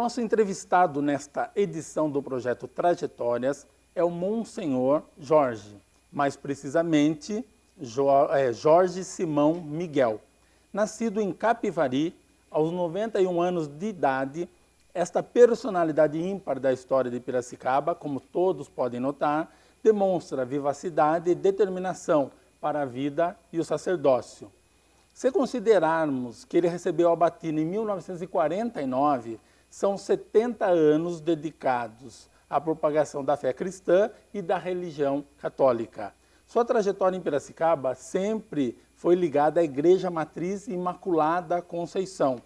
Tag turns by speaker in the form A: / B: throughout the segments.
A: nosso entrevistado nesta edição do projeto Trajetórias é o Monsenhor Jorge, mais precisamente Jorge Simão Miguel. Nascido em Capivari, aos 91 anos de idade, esta personalidade ímpar da história de Piracicaba, como todos podem notar, demonstra vivacidade e determinação para a vida e o sacerdócio. Se considerarmos que ele recebeu a batina em 1949, são 70 anos dedicados à propagação da fé cristã e da religião católica. Sua trajetória em Piracicaba sempre foi ligada à Igreja Matriz Imaculada Conceição.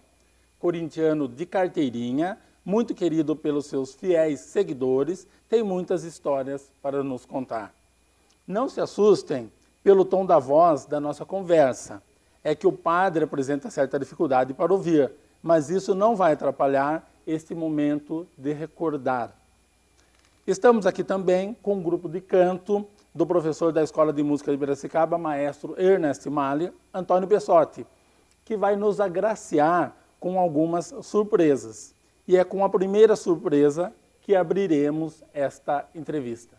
A: Corintiano de carteirinha, muito querido pelos seus fiéis seguidores, tem muitas histórias para nos contar. Não se assustem pelo tom da voz da nossa conversa. É que o padre apresenta certa dificuldade para ouvir, mas isso não vai atrapalhar este momento de recordar. Estamos aqui também com um grupo de canto do professor da Escola de Música de Piracicaba, maestro Ernest Mahler, Antônio Pessotti, que vai nos agraciar com algumas surpresas. E é com a primeira surpresa que abriremos esta entrevista.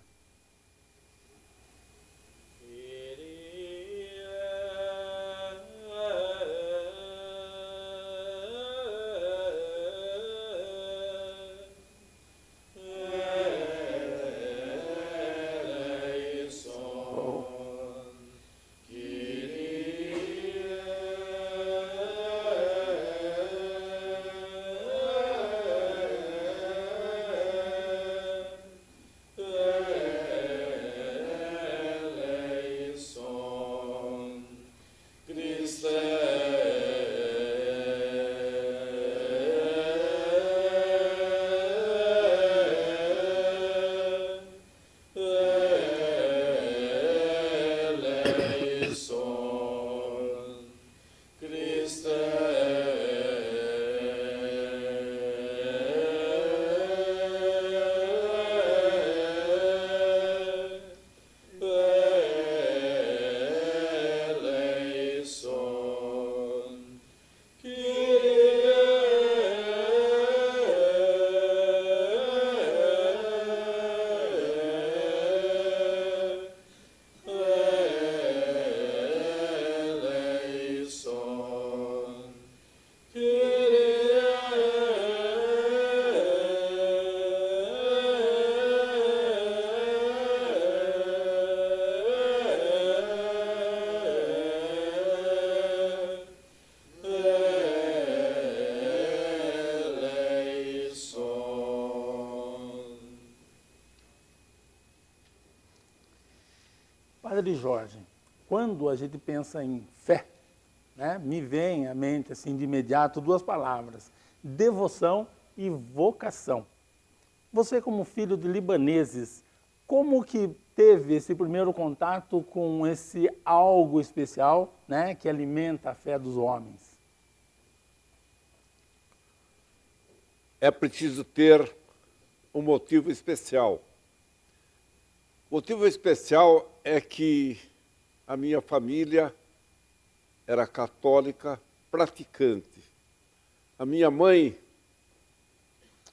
A: Padre Jorge, quando a gente pensa em fé, né, me vem à mente assim, de imediato duas palavras, devoção e vocação. Você, como filho de libaneses, como que teve esse primeiro contato com esse algo especial, né, que alimenta a fé dos homens?
B: É preciso ter um motivo especial. O motivo especial é que a minha família era católica praticante. A minha mãe,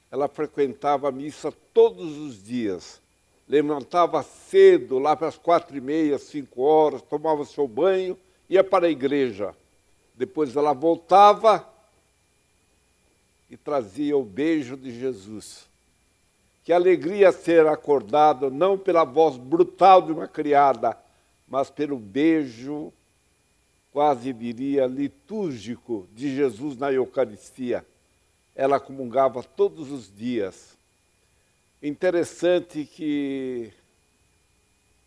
B: ela frequentava a missa todos os dias. Levantava cedo, lá para as 4h30, 5h, tomava seu banho, ia para a igreja. Depois ela voltava e trazia o beijo de Jesus. Que alegria ser acordado, não pela voz brutal de uma criada, mas pelo beijo, quase diria, litúrgico de Jesus na Eucaristia. Ela comungava todos os dias. Interessante que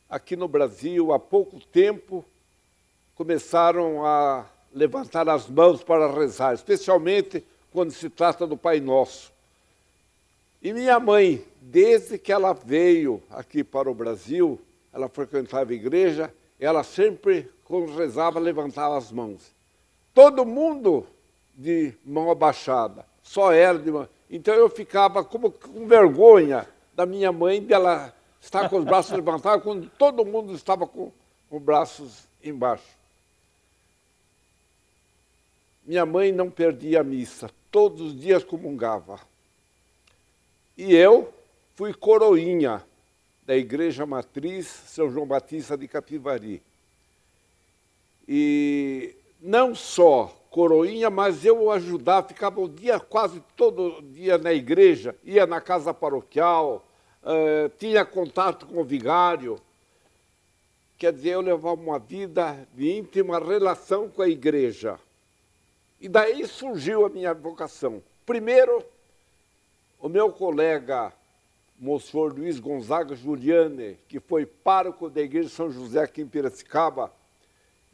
B: aqui no Brasil, há pouco tempo, começaram a levantar as mãos para rezar, especialmente quando se trata do Pai Nosso. E minha mãe, desde que ela veio aqui para o Brasil, ela frequentava a igreja, ela sempre, quando rezava, levantava as mãos. Todo mundo de mão abaixada, só ela de mão. Então eu ficava como com vergonha da minha mãe, dela estar com os braços levantados, quando todo mundo estava com os braços embaixo. Minha mãe não perdia a missa, todos os dias comungava. E eu fui coroinha da Igreja Matriz São João Batista de Capivari. E não só coroinha, mas eu ajudava, ficava o dia, quase todo dia na igreja, ia na casa paroquial, tinha contato com o vigário. Quer dizer, eu levava uma vida de íntima relação com a igreja. E daí surgiu a minha vocação. Primeiro, o meu colega, Monsenhor Luiz Gonzaga Giuliani, que foi pároco da Igreja de São José aqui em Piracicaba,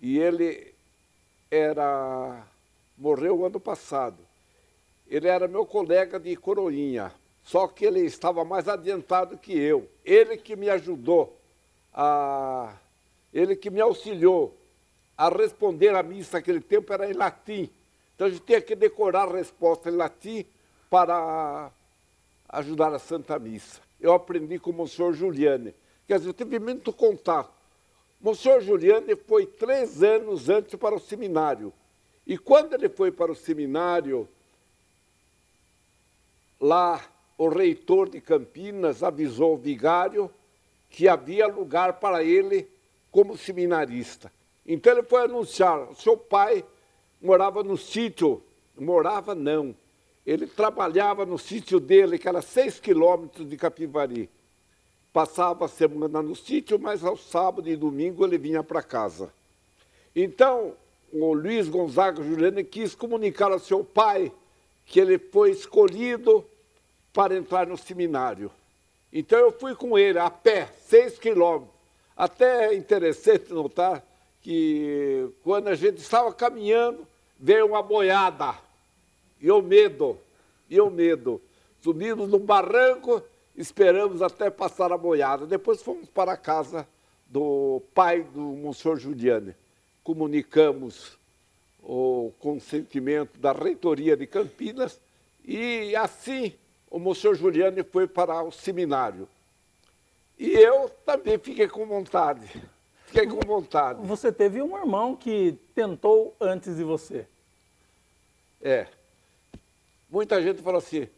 B: e ele morreu ano passado. Ele era meu colega de coroinha, só que ele estava mais adiantado que eu. Ele que me ajudou, ele que me auxiliou a responder a missa naquele tempo era em latim. Então a gente tinha que decorar a resposta em latim para ajudar a Santa Missa. Eu aprendi com o Monsenhor Giuliani. Quer dizer, eu tive muito contato. O Monsenhor Giuliani foi 3 anos antes para o seminário. E quando ele foi para o seminário, lá o reitor de Campinas avisou o vigário que havia lugar para ele como seminarista. Então ele foi anunciar, seu pai morava no sítio, morava não, ele trabalhava no sítio dele, que era 6 quilômetros de Capivari. Passava a semana no sítio, mas ao sábado e domingo ele vinha para casa. Então, o Luiz Gonzaga Giuliani quis comunicar ao seu pai que ele foi escolhido para entrar no seminário. Então eu fui com ele, a pé, 6 quilômetros. Até é interessante notar que quando a gente estava caminhando, veio uma boiada. E o medo. Subimos no barranco, esperamos até passar a boiada. Depois fomos para a casa do pai do Monsenhor Giuliani. Comunicamos o consentimento da reitoria de Campinas e assim o Monsenhor Giuliani foi para o seminário. E eu também fiquei com vontade.
A: Você teve um irmão que tentou antes de você.
B: É. Muita gente falou assim,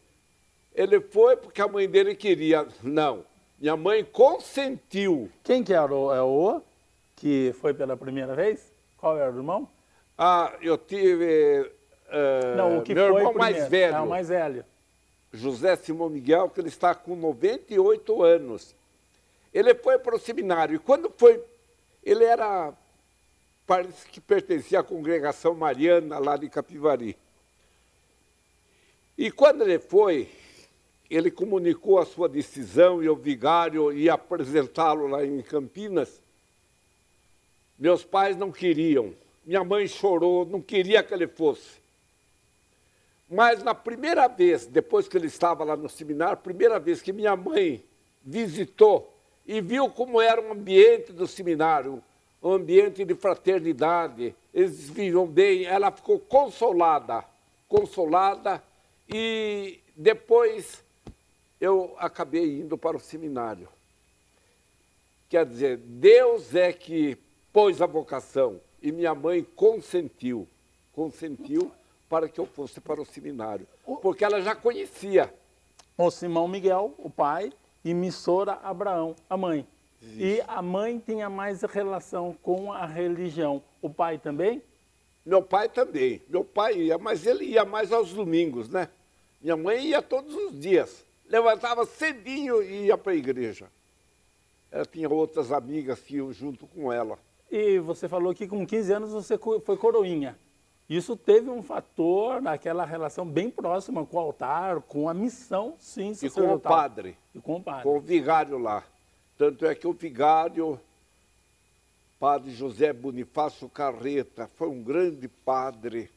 B: ele foi porque a mãe dele queria. Não, minha mãe consentiu.
A: Quem que era o que foi pela primeira vez? Qual era o irmão?
B: Eu tive
A: Não, o que
B: meu
A: foi
B: irmão
A: primeiro.
B: mais velho.
A: O mais velho.
B: José Simão Miguel, que ele está com 98 anos. Ele foi para o seminário. E quando foi, ele parece que pertencia à congregação mariana lá de Capivari. E quando ele foi, ele comunicou a sua decisão e o vigário ia apresentá-lo lá em Campinas. Meus pais não queriam. Minha mãe chorou, não queria que ele fosse. Mas na primeira vez, depois que ele estava lá no seminário, primeira vez que minha mãe visitou e viu como era o ambiente do seminário, um ambiente de fraternidade, eles viviam bem, ela ficou consolada, e depois eu acabei indo para o seminário. Quer dizer, Deus é que pôs a vocação e minha mãe consentiu para que eu fosse para o seminário, porque ela já conhecia.
A: O Simão Miguel, o pai, e Missora Abraão, a mãe. Isso. E a mãe tinha mais relação com a religião. O pai também?
B: Meu pai também. Meu pai ia, mas ele ia mais aos domingos, né? Minha mãe ia todos os dias. Levantava cedinho e ia para a igreja. Ela tinha outras amigas que iam junto com ela.
A: E você falou que com 15 anos você foi coroinha. Isso teve um fator naquela relação bem próxima com o altar, com a missão, sim,
B: e com o padre.
A: E com o padre.
B: Com o vigário lá. Tanto é que o vigário, padre José Bonifácio Carreta, foi um grande padre.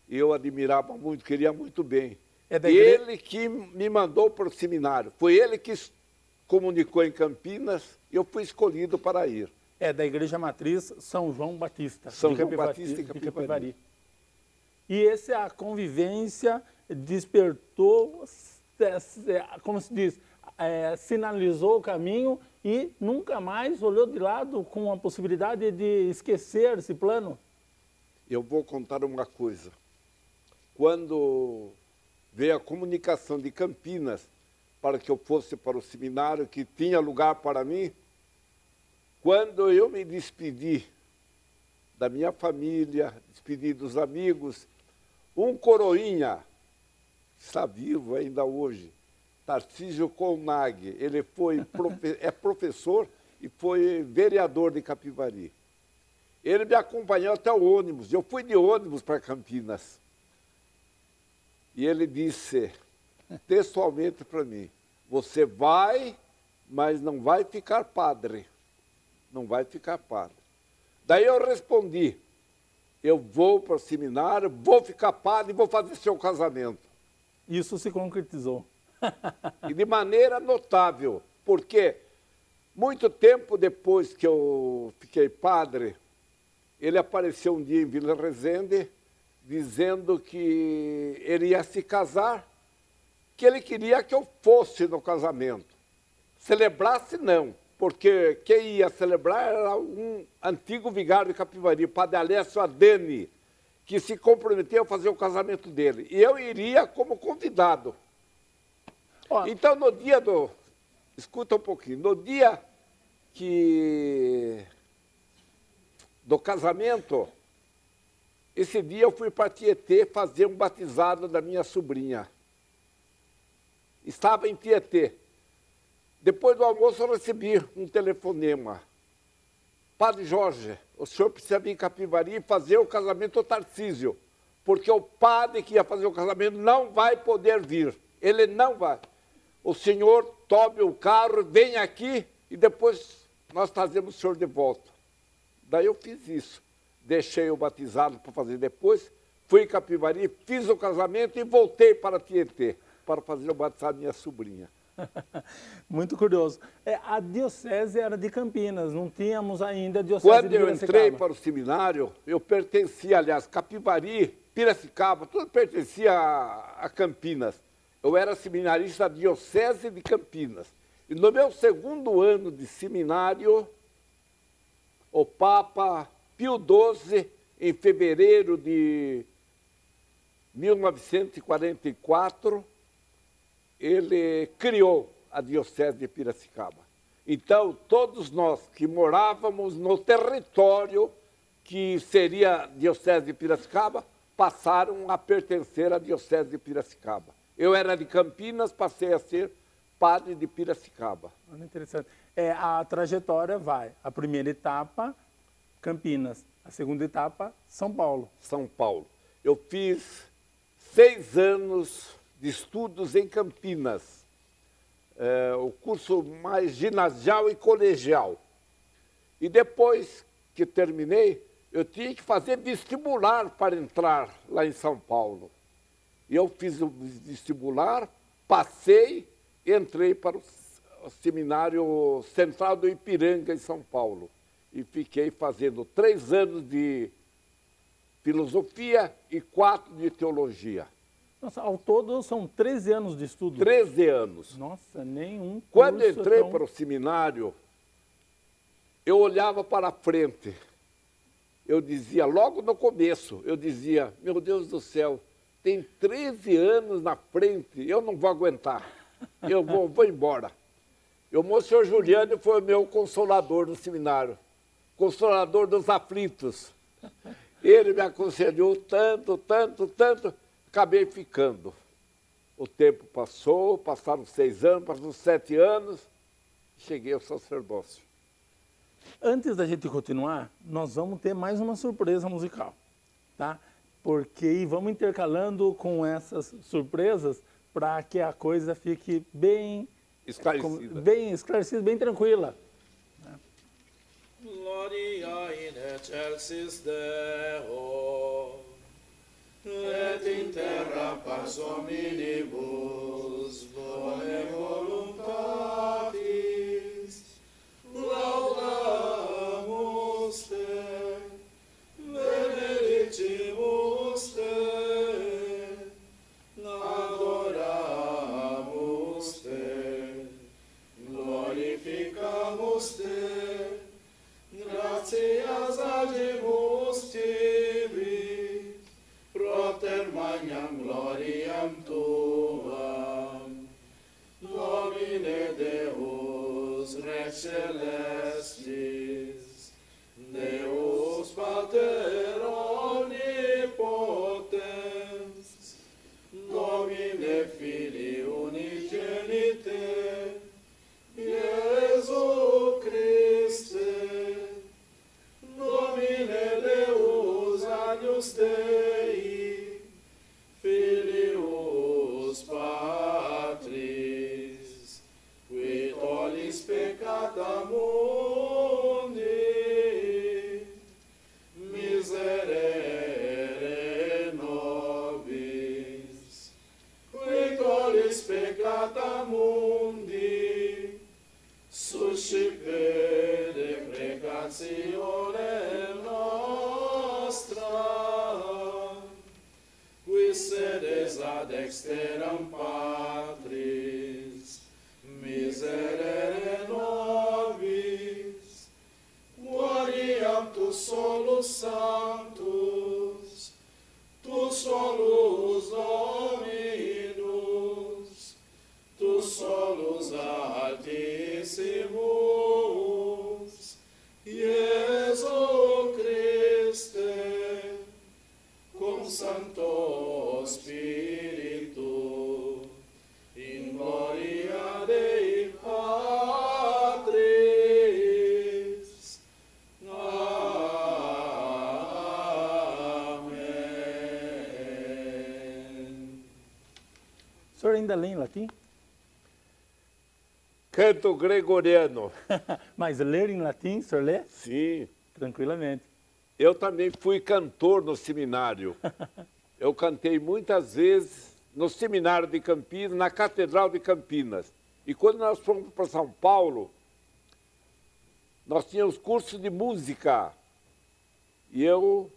B: Eu admirava muito, queria muito bem. Ele que me mandou para o seminário. Foi ele que comunicou em Campinas e eu fui escolhido para ir.
A: É da Igreja Matriz São João Batista.
B: São João Batista de Capivari.
A: E essa convivência despertou, como se diz, sinalizou o caminho e nunca mais olhou de lado com a possibilidade de esquecer esse plano?
B: Eu vou contar uma coisa. Quando veio a comunicação de Campinas para que eu fosse para o seminário, que tinha lugar para mim. Quando eu me despedi da minha família, despedi dos amigos, um coroinha, está vivo ainda hoje, Tarcísio Colnag, ele é professor e foi vereador de Capivari. Ele me acompanhou até o ônibus, eu fui de ônibus para Campinas. E ele disse textualmente para mim, você vai, mas não vai ficar padre. Não vai ficar padre. Daí eu respondi, eu vou para o seminário, vou ficar padre e vou fazer seu casamento.
A: Isso se concretizou.
B: E de maneira notável, porque muito tempo depois que eu fiquei padre, ele apareceu um dia em Vila Resende, dizendo que ele ia se casar, que ele queria que eu fosse no casamento. Celebrasse, não, porque quem ia celebrar era um antigo vigário de Capivari, o padre Alessio Adani, que se comprometeu a fazer o casamento dele. E eu iria como convidado. Então, no dia do... Escuta um pouquinho. No dia do casamento, esse dia eu fui para Tietê fazer um batizado da minha sobrinha. Estava em Tietê. Depois do almoço eu recebi um telefonema. Padre Jorge, o senhor precisa vir em Capivari e fazer o casamento do Tarcísio, porque o padre que ia fazer o casamento não vai poder vir. Ele não vai. O senhor tome o carro, vem aqui e depois nós trazemos o senhor de volta. Daí eu fiz isso. Deixei o batizado para fazer depois, fui em Capivari, fiz o casamento e voltei para Tietê para fazer o batizado da minha sobrinha.
A: Muito curioso. A diocese era de Campinas, não tínhamos ainda a diocese de Piracicaba.
B: Quando eu entrei para o seminário, eu pertencia, aliás, Capivari, Piracicaba, tudo pertencia a Campinas. Eu era seminarista da diocese de Campinas. E no meu segundo ano de seminário, o Papa Pio XII, em fevereiro de 1944, ele criou a diocese de Piracicaba. Então, todos nós que morávamos no território que seria a diocese de Piracicaba, passaram a pertencer à diocese de Piracicaba. Eu era de Campinas, passei a ser padre de Piracicaba.
A: Olha, interessante. A trajetória vai, a primeira etapa, Campinas, a segunda etapa, São Paulo.
B: São Paulo. Eu fiz 6 anos de estudos em Campinas, o curso mais ginasial e colegial. E depois que terminei, eu tinha que fazer vestibular para entrar lá em São Paulo. E eu fiz o vestibular, passei, entrei para o Seminário Central do Ipiranga, em São Paulo. E fiquei fazendo 3 anos de filosofia e 4 de teologia.
A: Nossa, ao todo são 13 anos de estudo.
B: 13 anos.
A: Nossa, nenhum curso.
B: Quando entrei para o seminário, eu olhava para a frente. Eu dizia, logo no começo, eu dizia, meu Deus do céu, tem 13 anos na frente, eu não vou aguentar, eu vou embora. E o Monsenhor Juliano foi o meu consolador no seminário, consolador dos aflitos. Ele me aconselhou tanto, tanto, tanto, acabei ficando. O tempo passou, passaram 6 anos, passaram 7 anos, cheguei ao sacerdócio.
A: Antes da gente continuar, nós vamos ter mais uma surpresa musical, tá? Porque vamos intercalando com essas surpresas para que a coisa fique bem esclarecida, bem tranquila.
C: Gloria in excelsis Deo, et in terra pars hominibus, bone voluntatis, laudamus te, benedicimus te, adoramus te, glorificamus te, gratias agimus tibi, proter magnam gloriam tuam. celestis, Deus Pater omnipotens, Domine Filii unigenite, Iesu Christe, Domine Deus agnus Dei, Filius Patris, qui tollis peccata mundi, miserere nobis, qui tollis peccata mundi, suscipere precatione nostra, qui sedes ad exteram Patris, miserere nobis, gloriam tu solus sanctus, tu solus Dominus, tu solus altissimus, Iesu Christe, cum Sancto Spiritu, in gloria Dei Patris. Amém.
A: O senhor ainda lê em latim?
B: Canto gregoriano.
A: Mas ler em latim, o senhor lê?
B: Sim.
A: Tranquilamente.
B: Eu também fui cantor no seminário. Eu cantei muitas vezes no seminário de Campinas, na Catedral de Campinas. E quando nós fomos para São Paulo, nós tínhamos curso de música. E eu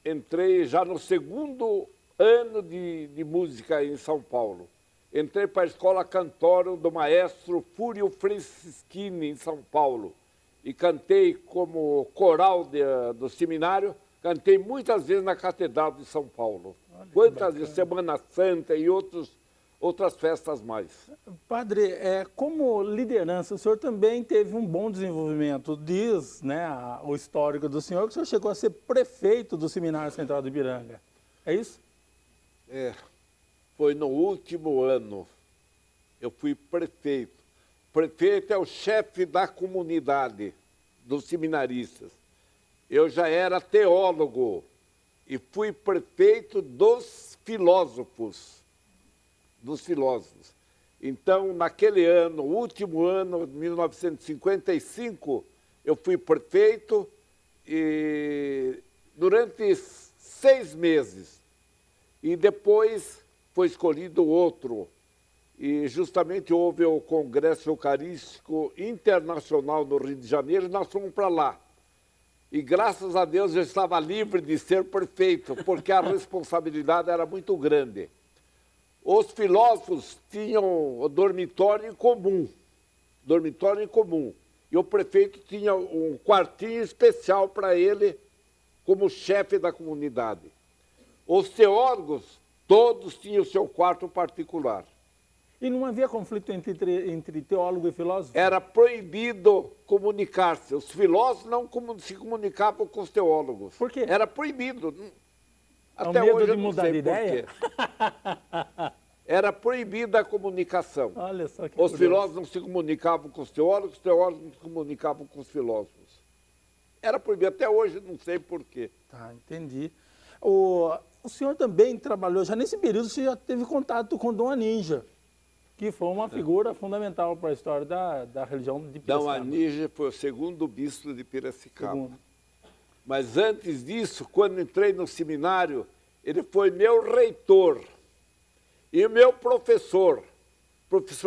B: entrei já no segundo ano de música em São Paulo. Entrei para a Escola Cantorum do maestro Fúrio Francischini, em São Paulo. E cantei como coral do seminário, cantei muitas vezes na Catedral de São Paulo. Quantas vezes, Semana Santa e outras festas mais.
A: Padre, como liderança, o senhor também teve um bom desenvolvimento. Diz, né, o histórico do senhor, que o senhor chegou a ser prefeito do Seminário Central do Ipiranga. É isso?
B: Foi no último ano. Eu fui prefeito. Prefeito é o chefe da comunidade dos seminaristas. Eu já era teólogo e fui prefeito dos filósofos. Então, naquele ano, último ano, de 1955, eu fui prefeito e durante 6 meses. E depois foi escolhido outro. E justamente houve o Congresso Eucarístico Internacional no Rio de Janeiro e nós fomos para lá. E graças a Deus eu estava livre de ser prefeito, porque a responsabilidade era muito grande. Os filósofos tinham o dormitório em comum. E o prefeito tinha um quartinho especial para ele como chefe da comunidade. Os teólogos, todos tinham o seu quarto particular.
A: E não havia conflito entre teólogo e filósofo?
B: Era proibido comunicar-se. Os filósofos não se comunicavam com os teólogos.
A: Por quê?
B: Era proibido.
A: Até hoje eu não sei por quê.
B: Era proibida a comunicação.
A: Olha só que
B: Os
A: curioso.
B: filósofos não se comunicavam com os teólogos não se comunicavam com os filósofos. Era proibido. Até hoje não sei por quê.
A: Tá, entendi. O senhor também trabalhou, já nesse período você já teve contato com Dom Anísio, que foi uma figura fundamental para a história da religião de Piracicaba.
B: Dom Anísio foi o segundo bispo de Piracicaba.
A: Segundo.
B: Mas antes disso, quando entrei no seminário, ele foi meu reitor e meu professor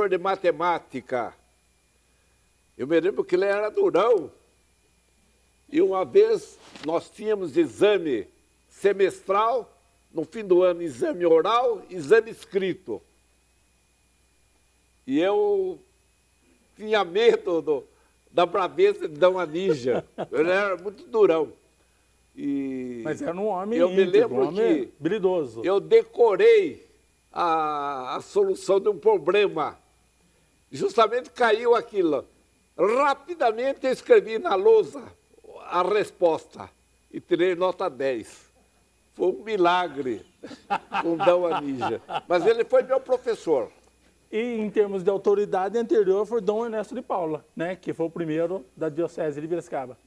B: de matemática. Eu me lembro que ele era durão. E uma vez nós tínhamos exame semestral, no fim do ano exame oral, exame escrito. E eu tinha medo da braveza de Dom Anísio. Ele era muito durão.
A: Mas era um homem
B: eu me
A: íntegro,
B: lembro
A: um homem
B: que
A: habilidoso.
B: eu decorei a solução de um problema. Justamente caiu aquilo. Rapidamente eu escrevi na lousa a resposta e tirei nota 10. Foi um milagre com Dom Anísio. Mas ele foi meu professor.
A: E em termos de autoridade anterior foi Dom Ernesto de Paula, né? Que foi o primeiro da Diocese de Piracicaba.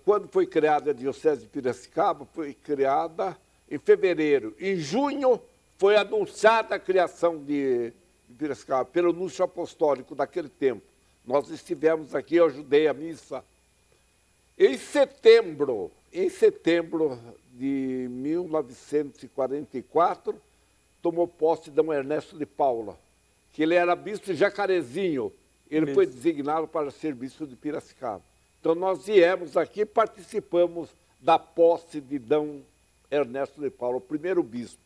B: Quando foi criada a Diocese de Piracicaba, foi criada em fevereiro. Em junho foi anunciada a criação de Piracicaba pelo Núncio Apostólico daquele tempo. Nós estivemos aqui, eu ajudei a missa. Em setembro de 1944, tomou posse Dom Ernesto de Paula, que ele era bispo de Jacarezinho. Ele foi designado para ser bispo de Piracicaba. Então nós viemos aqui e participamos da posse de Dom Ernesto de Paula, o primeiro bispo.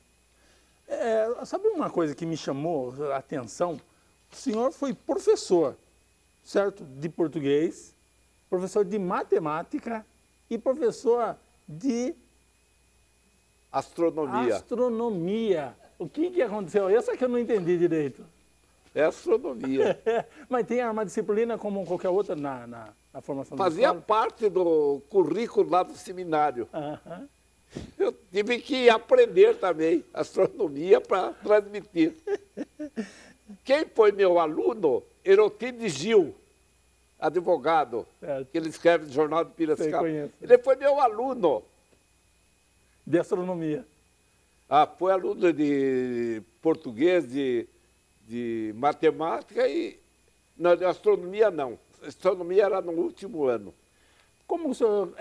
A: Sabe uma coisa que me chamou a atenção? O senhor foi professor, certo? De português, professor de matemática e professor de
B: astronomia.
A: O que aconteceu? Essa que eu não entendi direito.
B: É astronomia.
A: Mas tem uma disciplina como qualquer outra na formação da
B: Fazia
A: escola?
B: parte do currículo lá do seminário.
A: Aham.
B: Eu tive que aprender também astronomia para transmitir. Quem foi meu aluno? Erotides Gil, advogado,
A: Certo.
B: que ele escreve no Jornal de Piracicaba.
A: conheço.
B: Ele foi meu aluno.
A: De astronomia.
B: Foi aluno de português, de matemática e... Não, de astronomia não. Astronomia era no último ano.
A: Como o senhor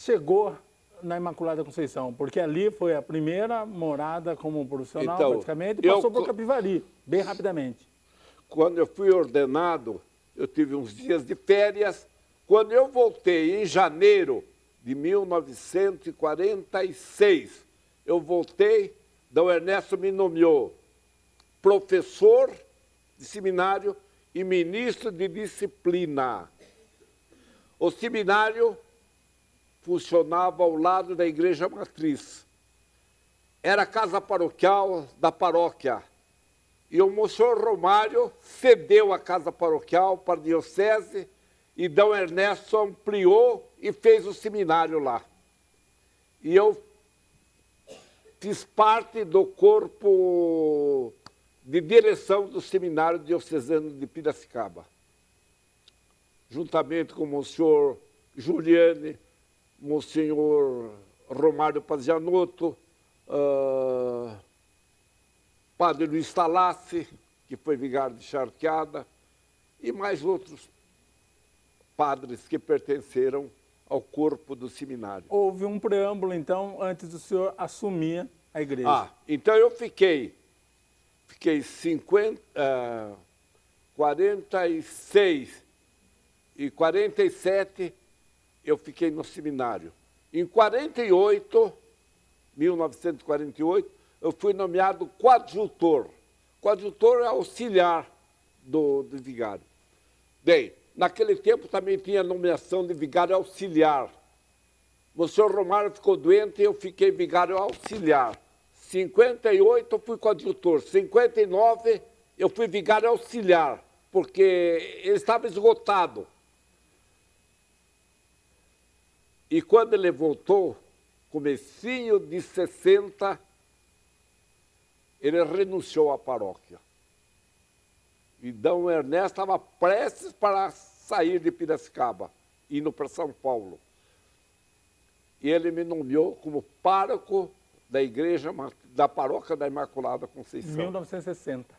A: chegou na Imaculada Conceição? Porque ali foi a primeira morada como profissional,
B: Então,
A: praticamente, e passou por Capivari, bem rapidamente.
B: Quando eu fui ordenado, eu tive uns dias de férias. Quando eu voltei em janeiro de 1946, eu voltei, Dom Ernesto me nomeou professor de seminário e ministro de disciplina. O seminário funcionava ao lado da igreja matriz. Era a casa paroquial da paróquia. E o Monsenhor Romário cedeu a casa paroquial para a diocese e Dom Ernesto ampliou e fez o seminário lá. E eu fiz parte do corpo de direção do seminário diocesano de Piracicaba, juntamente com o Monsenhor Juliane, Monsenhor Romário Pazianotto, Padre Luiz Talassi, que foi vigário de Charqueada, e mais outros padres que pertenceram ao corpo do seminário.
A: Houve um preâmbulo, então, antes do senhor assumir a igreja.
B: Então eu fiquei 46 e 47, eu fiquei no seminário. Em 1948, eu fui nomeado coadjutor. Coadjutor é auxiliar do vigário. Bem, naquele tempo também tinha nomeação de vigário auxiliar. O senhor Romário ficou doente e eu fiquei vigário auxiliar. 58 eu fui coadjutor. 59 eu fui vigário auxiliar, porque ele estava esgotado. E quando ele voltou, comecinho de 60, ele renunciou à paróquia. E Dom Ernesto estava prestes para sair de Piracicaba, indo para São Paulo. E ele me nomeou como pároco da igreja, da paróquia da Imaculada Conceição.
A: 1960.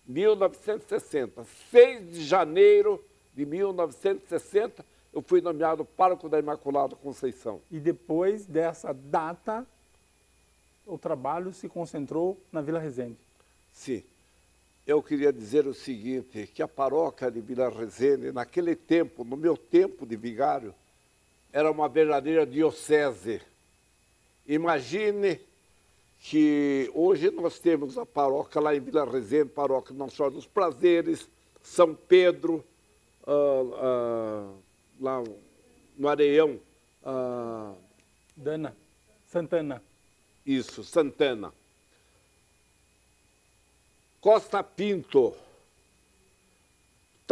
B: 1960. 6 de janeiro de 1960, eu fui nomeado pároco da Imaculada Conceição.
A: E depois dessa data, o trabalho se concentrou na Vila Resende.
B: Sim. Eu queria dizer o seguinte, que a paróquia de Vila Resende, naquele tempo, no meu tempo de vigário, era uma verdadeira diocese. Imagine que hoje nós temos a paróquia lá em Vila Resende, paróquia Nossa Senhora dos Prazeres, São Pedro, lá no Areião.
A: Santana.
B: Isso, Santana. Costa Pinto.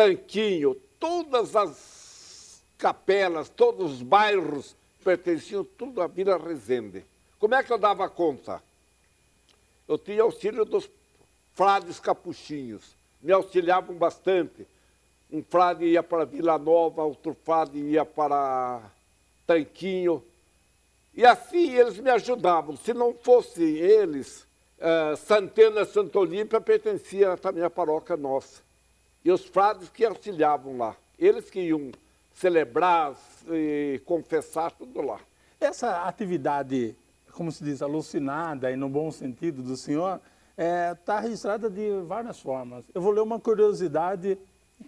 B: Tanquinho, todas as capelas, todos os bairros pertenciam tudo à Vila Resende. Como é que eu dava conta? Eu tinha auxílio dos frades capuchinhos, me auxiliavam bastante. Um frade ia para Vila Nova, outro frade ia para Tanquinho. E assim eles me ajudavam. Se não fossem eles, Santana e Santa Olímpia pertencia também à paróquia nossa. E os frades que auxiliavam lá. Eles que iam celebrar e confessar tudo lá.
A: Essa atividade, como se diz, alucinada e no bom sentido do senhor, está registrada de várias formas. Eu vou ler uma curiosidade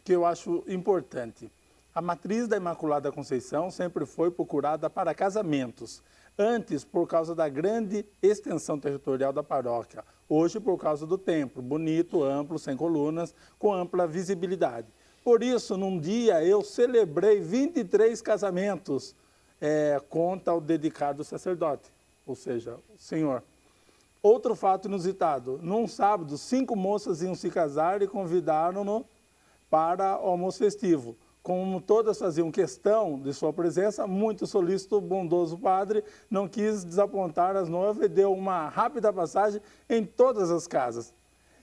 A: que eu acho importante. A matriz da Imaculada Conceição sempre foi procurada para casamentos. Antes, por causa da grande extensão territorial da paróquia. Hoje, por causa do templo, bonito, amplo, sem colunas, com ampla visibilidade. Por isso, num dia, eu celebrei 23 casamentos, conta o dedicado sacerdote, ou seja, o senhor. Outro fato inusitado, num sábado, 5 moças iam se casar e convidaram-no para o almoço festivo. Como todas faziam questão de sua presença, muito solícito, bondoso padre não quis desapontar as noivas e deu uma rápida passagem em todas as casas.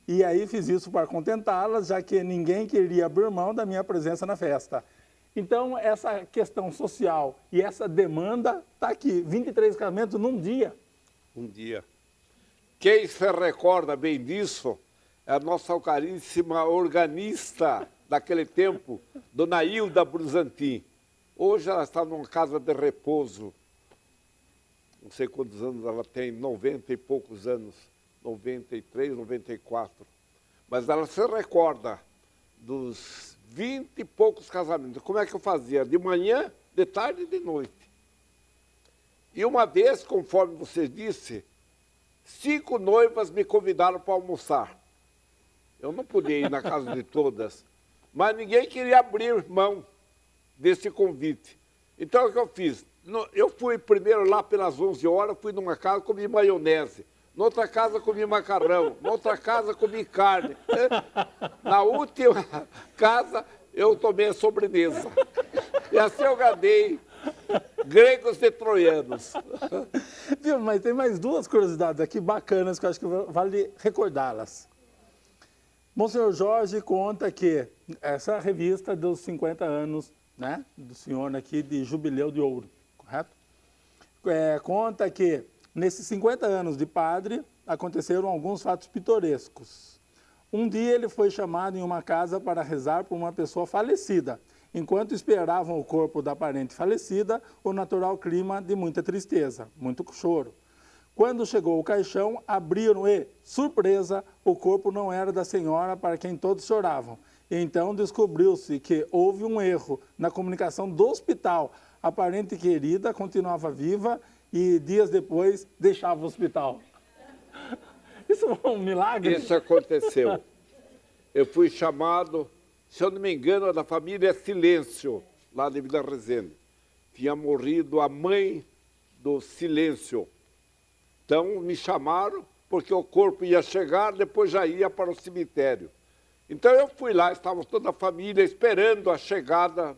A: E aí fiz isso para contentá-las, já que ninguém queria abrir mão da minha presença na festa. Então, essa questão social e essa demanda está aqui, 23 casamentos num dia.
B: Um dia. Quem se recorda bem disso é a nossa caríssima organista daquele tempo, Dona Hilda Brusantin. Hoje ela está numa casa de repouso. Não sei quantos anos ela tem, 90 e poucos anos, 93, 94. Mas ela se recorda dos 20 e poucos casamentos. Como é que eu fazia? De manhã, de tarde e de noite. E uma vez, conforme você disse, 5 noivas me convidaram para almoçar. Eu não podia ir na casa de todas, mas ninguém queria abrir mão desse convite. Então, o que eu fiz? Eu fui primeiro lá pelas 11 horas, fui numa casa, comi maionese. Noutra casa, comi macarrão. Noutra casa, comi carne. Na última casa, eu tomei a sobremesa. E assim eu ganhei gregos e troianos.
A: Viu, mas tem mais 2 curiosidades aqui bacanas que eu acho que vale recordá-las. Monsenhor Jorge conta que essa revista dos 50 anos, né, do senhor aqui de Jubileu de Ouro, correto? Conta que nesses 50 anos de padre aconteceram alguns fatos pitorescos. Um dia ele foi chamado em uma casa para rezar por uma pessoa falecida. Enquanto esperavam o corpo da parente falecida, o natural clima de muita tristeza, muito choro. Quando chegou o caixão, abriram e, surpresa, o corpo não era da senhora para quem todos choravam. Então descobriu-se que houve um erro na comunicação do hospital. A parente querida continuava viva e dias depois deixava o hospital. Isso é um milagre?
B: Isso aconteceu. Eu fui chamado, se eu não me engano, é da família Silêncio, lá de Vila Resende. Tinha morrido a mãe do Silêncio. Então, me chamaram, porque o corpo ia chegar, depois já ia para o cemitério. Então, eu fui lá, estava toda a família esperando a chegada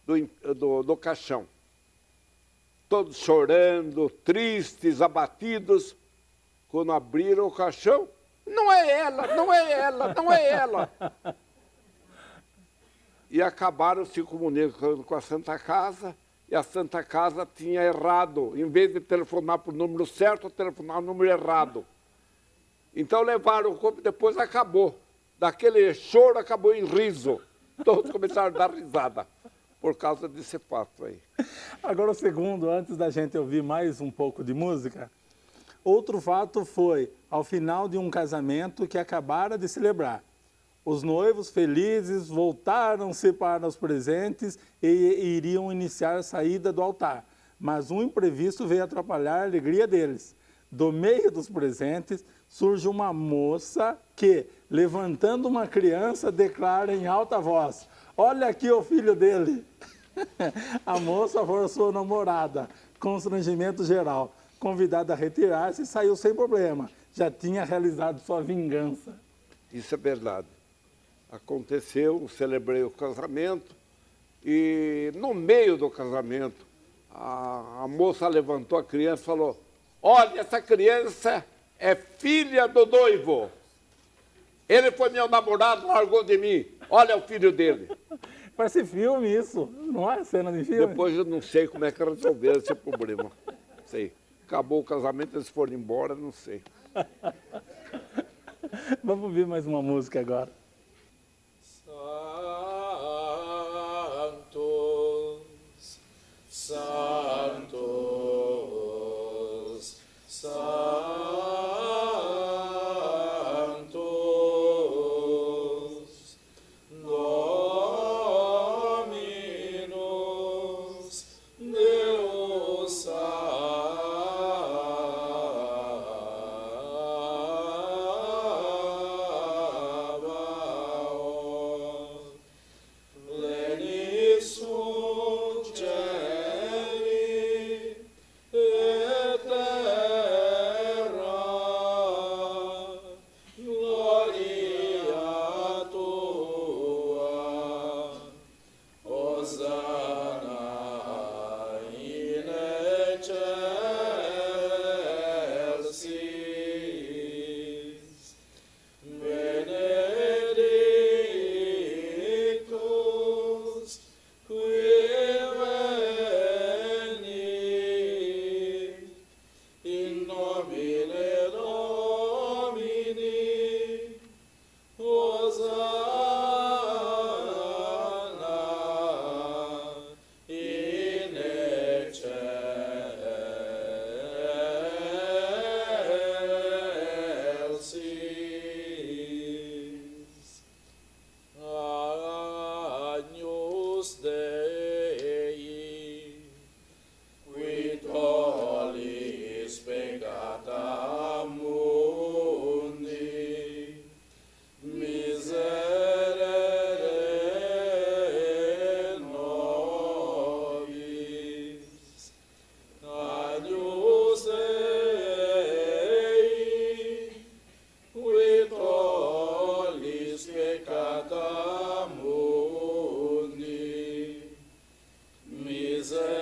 B: do caixão. Todos chorando, tristes, abatidos. Quando abriram o caixão, não é ela, não é ela, não é ela. E acabaram se comunicando com a Santa Casa, e a Santa Casa tinha errado. Em vez de telefonar para o número certo, telefonar o número errado. Então levaram o corpo e depois acabou. Daquele choro acabou em riso. Todos começaram a dar risada por causa desse fato aí.
A: Agora o segundo, antes da gente ouvir mais um pouco de música. Outro fato foi ao final de um casamento que acabara de celebrar. Os noivos felizes voltaram-se para os presentes e iriam iniciar a saída do altar. Mas um imprevisto veio atrapalhar a alegria deles. Do meio dos presentes surge uma moça que, levantando uma criança, declara em alta voz: "Olha aqui o filho dele." A moça forçou a namorada, constrangimento geral. Convidada a retirar-se, saiu sem problema. Já tinha realizado sua vingança.
B: Isso é verdade. Aconteceu, celebrei o casamento e no meio do casamento a moça levantou a criança e falou: olha, essa criança é filha do noivo. Ele foi meu namorado, largou de mim. Olha o filho dele.
A: Parece filme isso, não é cena de filme?
B: Depois eu não sei como é que resolveram esse problema. Não sei. Acabou o casamento, eles foram embora, não sei.
A: Vamos ouvir mais uma música agora.
C: Santos, Santos, Santos, Dominus, Deus Sabaoth, pleni sunt cieli et terra, gloria tua, Hosanna in excelsis, benedictus qui venit in nomine Domini, Hosanna in excelsis. Agnus Dei, qui tollis peccata mundi, miserere nobis. Agnus Dei, qui tollis peccata mundi, miserere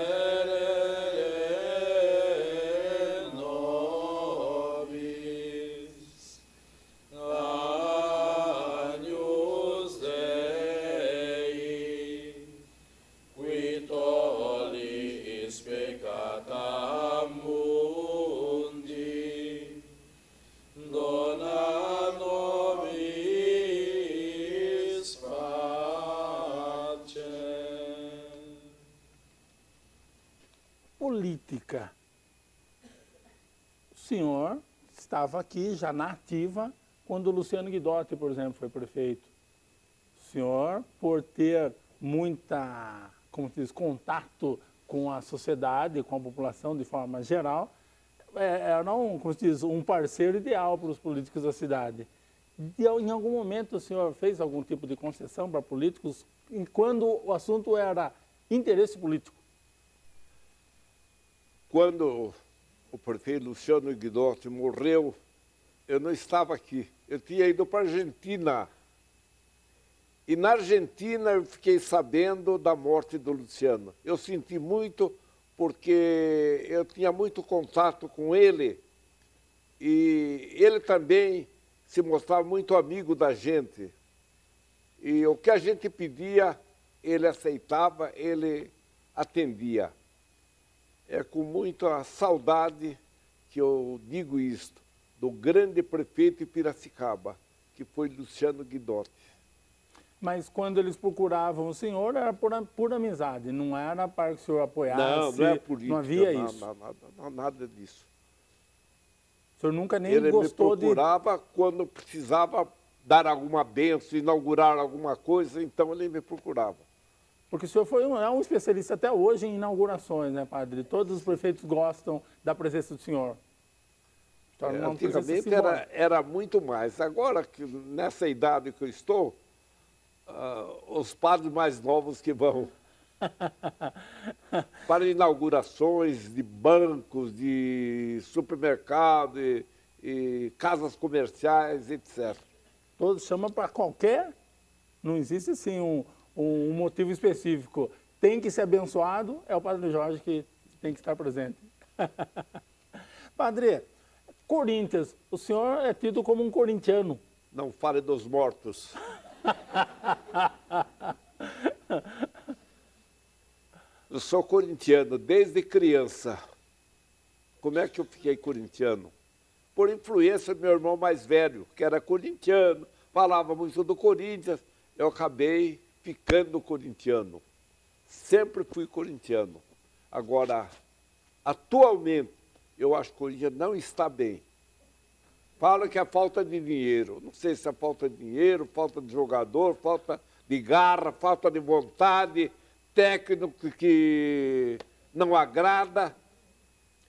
C: nobis. Agnus Dei, qui tollis peccata mundi, dona nobis pacem.
A: Política. O senhor estava aqui já na ativa quando o Luciano Guidotti, por exemplo, foi prefeito. O senhor, por ter muita, como se diz, contato com a sociedade, com a população de forma geral, era um, como se diz, um parceiro ideal para os políticos da cidade. E em algum momento o senhor fez algum tipo de concessão para políticos quando o assunto era interesse político?
B: Quando o prefeito Luciano Guidotti morreu, eu não estava aqui. Eu tinha ido para a Argentina. E na Argentina eu fiquei sabendo da morte do Luciano. Eu senti muito porque eu tinha muito contato com ele e ele também se mostrava muito amigo da gente. E o que a gente pedia, ele aceitava, ele atendia. É com muita saudade que eu digo isto, do grande prefeito de Piracicaba, que foi Luciano Guidotti.
A: Mas quando eles procuravam o senhor, era por amizade, não era para que o senhor apoiasse?
B: Não é política.
A: Não havia isso?
B: Nada disso.
A: O senhor nunca nem
B: Ele
A: gostou
B: me procurava quando precisava dar alguma bênção, inaugurar alguma coisa, então ele me procurava.
A: Porque o senhor foi um especialista até hoje em inaugurações, né, padre? Todos os prefeitos gostam da presença do senhor. Torna uma presença
B: Antigamente
A: simbólica.
B: era muito mais. Agora, que nessa idade que eu estou, os padres mais novos que vão para inaugurações de bancos, de supermercado e casas comerciais, etc.
A: Todos chamam para qualquer Não existe assim um motivo específico. Tem que ser abençoado, é o Padre Jorge que tem que estar presente. Padre, Corinthians, o senhor é tido como um corintiano.
B: Não fale dos mortos. Eu sou corintiano desde criança. Como é que eu fiquei corintiano? Por influência do meu irmão mais velho, que era corintiano, falava muito do Corinthians. Eu acabei ficando corintiano. Sempre fui corintiano. Agora, atualmente, eu acho que o Corinthians não está bem. Fala que é falta de dinheiro. Não sei se é falta de dinheiro, falta de jogador, falta de garra, falta de vontade, técnico que não agrada.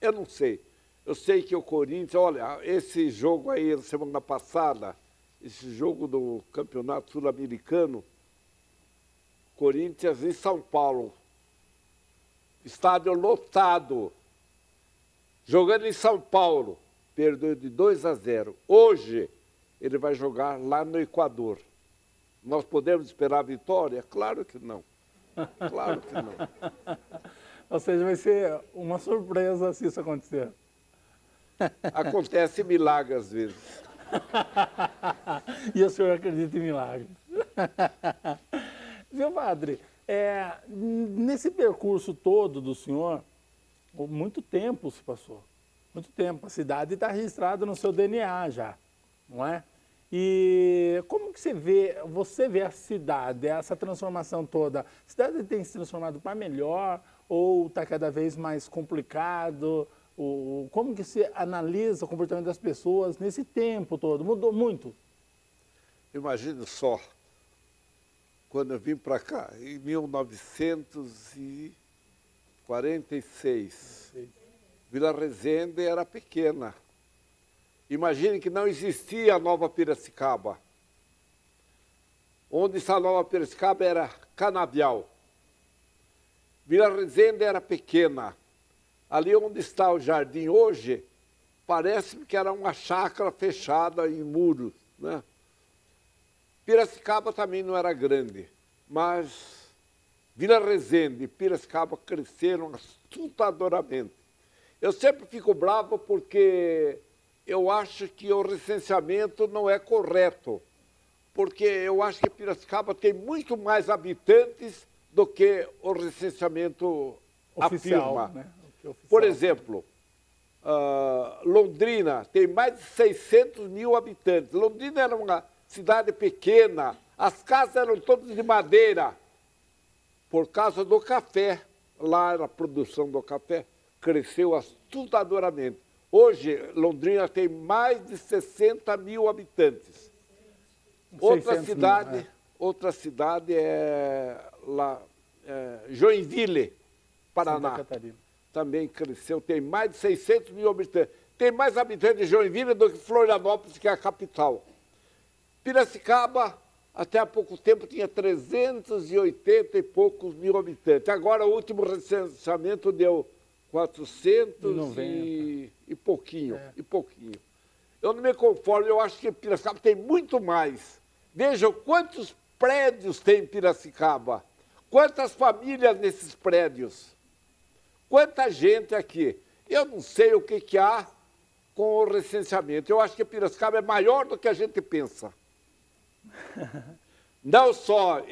B: Eu não sei. Eu sei que o Corinthians, olha, esse jogo aí, na semana passada, esse jogo do Campeonato Sul-Americano, Corinthians em São Paulo, estádio lotado, jogando em São Paulo, perdeu de 2-0. Hoje, ele vai jogar lá no Equador. Nós podemos esperar a vitória? Claro que não. Claro que não.
A: Ou seja, vai ser uma surpresa se isso acontecer.
B: Acontece milagre às vezes.
A: E o senhor acredita em milagres. Viu, padre? Nesse percurso todo do senhor, muito tempo se passou. Muito tempo. A cidade está registrada no seu DNA já, não é? E como que você vê a cidade, essa transformação toda? A cidade tem se transformado para melhor ou está cada vez mais complicado? Como que você analisa o comportamento das pessoas nesse tempo todo? Mudou muito?
B: Imagine só, quando eu vim para cá, em 1946, Vila Resende era pequena. Imagine que não existia a Nova Piracicaba. Onde está a Nova Piracicaba era Canavial. Vila Resende era pequena. Ali onde está o jardim hoje, parece-me que era uma chácara fechada em muros, né? Piracicaba também não era grande, mas Vila Resende e Piracicaba cresceram assustadoramente. Eu sempre fico bravo porque eu acho que o recenseamento não é correto, porque eu acho que Piracicaba tem muito mais habitantes do que o recenseamento
A: Oficial,
B: afirma.
A: né?
B: Por exemplo, Londrina tem mais de 600 mil habitantes. Londrina era uma cidade pequena, as casas eram todas de madeira, por causa do café. Lá a produção do café cresceu assustadoramente. Hoje, Londrina tem mais de 60 mil habitantes. Outra cidade é lá, Joinville, Paraná.
A: Santa Catarina.
B: Também cresceu, tem mais de 600 mil habitantes. Tem mais habitantes de Joinville do que Florianópolis, que é a capital. Piracicaba, até há pouco tempo, tinha 380 e poucos mil habitantes. Agora, o último recenseamento deu 400 e pouquinho, e pouquinho. Eu não me conformo, eu acho que Piracicaba tem muito mais. Vejam quantos prédios tem em Piracicaba, quantas famílias nesses prédios. Quanta gente aqui? Eu não sei o que há com o recenseamento. Eu acho que Piracicaba é maior do que a gente pensa. Não só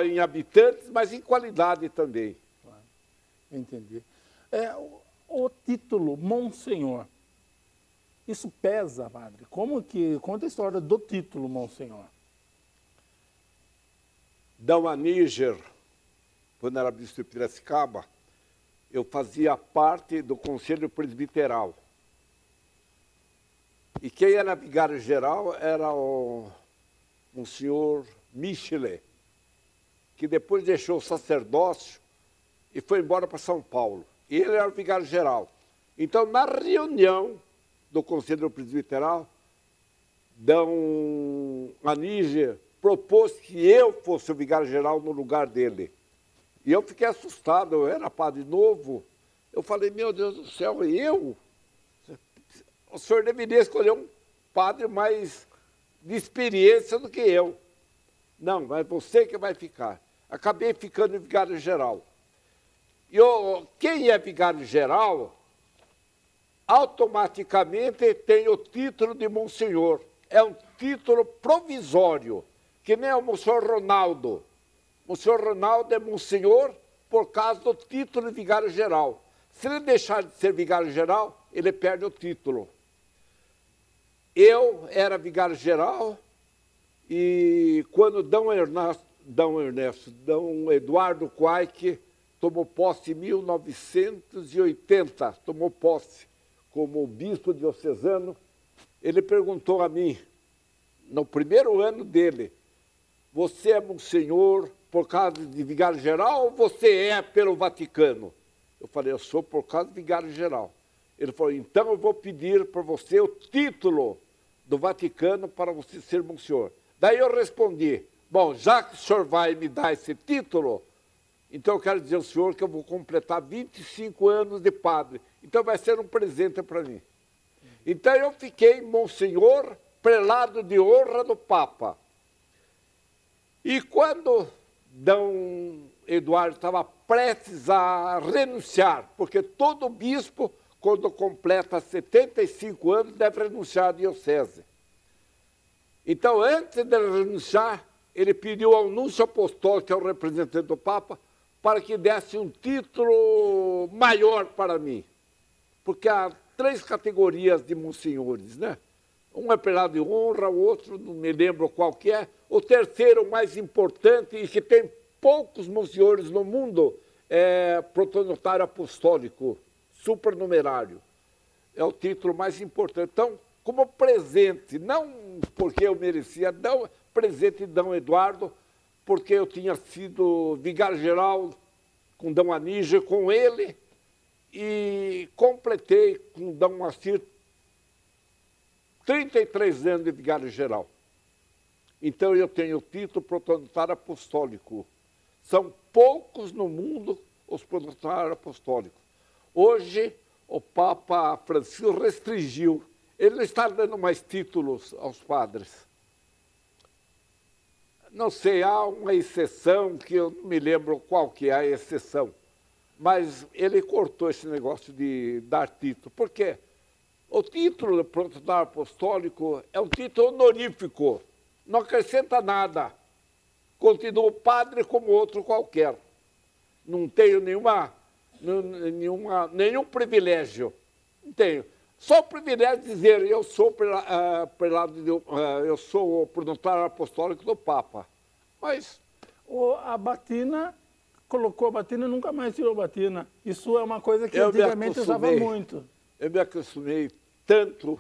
B: em habitantes, mas em qualidade também.
A: Claro. Entendi. O título Monsenhor, isso pesa, padre? Conta a história do título Monsenhor.
B: D. Aníger, quando era bispo de Piracicaba, eu fazia parte do Conselho Presbiteral. E quem era vigário-geral era um senhor Michelet, que depois deixou o sacerdócio e foi embora para São Paulo. E ele era o vigário-geral. Então, na reunião do Conselho Presbiteral, D. Aníger propôs que eu fosse o vigário-geral no lugar dele. E eu fiquei assustado, eu era padre novo. Eu falei, meu Deus do céu, eu? O senhor deveria escolher um padre mais de experiência do que eu. Não, mas você que vai ficar. Acabei ficando vigário-geral. E quem é vigário-geral, automaticamente tem o título de monsenhor. É um título provisório, que nem o monsenhor Ronaldo. O monsenhor Ronaldo é monsenhor por causa do título de vigário-geral. Se ele deixar de ser vigário-geral, ele perde o título. Eu era vigário-geral e quando Dom Eduardo Quaike tomou posse em 1980, tomou posse como bispo diocesano, ele perguntou a mim, no primeiro ano dele, você é monsenhor por causa de vigário-geral ou você é pelo Vaticano? Eu falei, eu sou por causa de vigário-geral. Ele falou, então eu vou pedir para você o título do Vaticano para você ser monsenhor. Daí eu respondi, bom, já que o senhor vai me dar esse título, então eu quero dizer ao senhor que eu vou completar 25 anos de padre. Então vai ser um presente para mim. Então eu fiquei monsenhor, prelado de honra do Papa. E quando Dom Eduardo estava prestes a renunciar, porque todo bispo, quando completa 75 anos, deve renunciar à diocese. Então, antes de renunciar, ele pediu ao núncio apostólico, que é o representante do Papa, para que desse um título maior para mim. Porque há 3 categorias de monsenhores, né? Um é prelado de honra, o outro, não me lembro qual que é. O terceiro, o mais importante, e que tem poucos monsenhores no mundo, é protonotário apostólico, supernumerário. É o título mais importante. Então, como presente, não porque eu merecia, não presente de Dom Eduardo, porque eu tinha sido vigário-geral com Dom Anísio, com ele, e completei com Dom Moacir 33 anos de vigário-geral. Então eu tenho o título protonotário apostólico. São poucos no mundo os protonotários apostólicos. Hoje, o Papa Francisco restringiu. Ele não está dando mais títulos aos padres. Não sei, há uma exceção, que eu não me lembro qual que é a exceção, mas ele cortou esse negócio de dar título. Por quê? O título de protonotário apostólico é um título honorífico, não acrescenta nada. Continuo padre como outro qualquer. Não tenho nenhum privilégio. Não tenho. Só o privilégio de dizer eu sou eu sou o protonotário apostólico do Papa. Mas
A: A batina, colocou a batina e nunca mais tirou a batina. Isso é uma coisa que antigamente usava muito.
B: Eu me acostumei tanto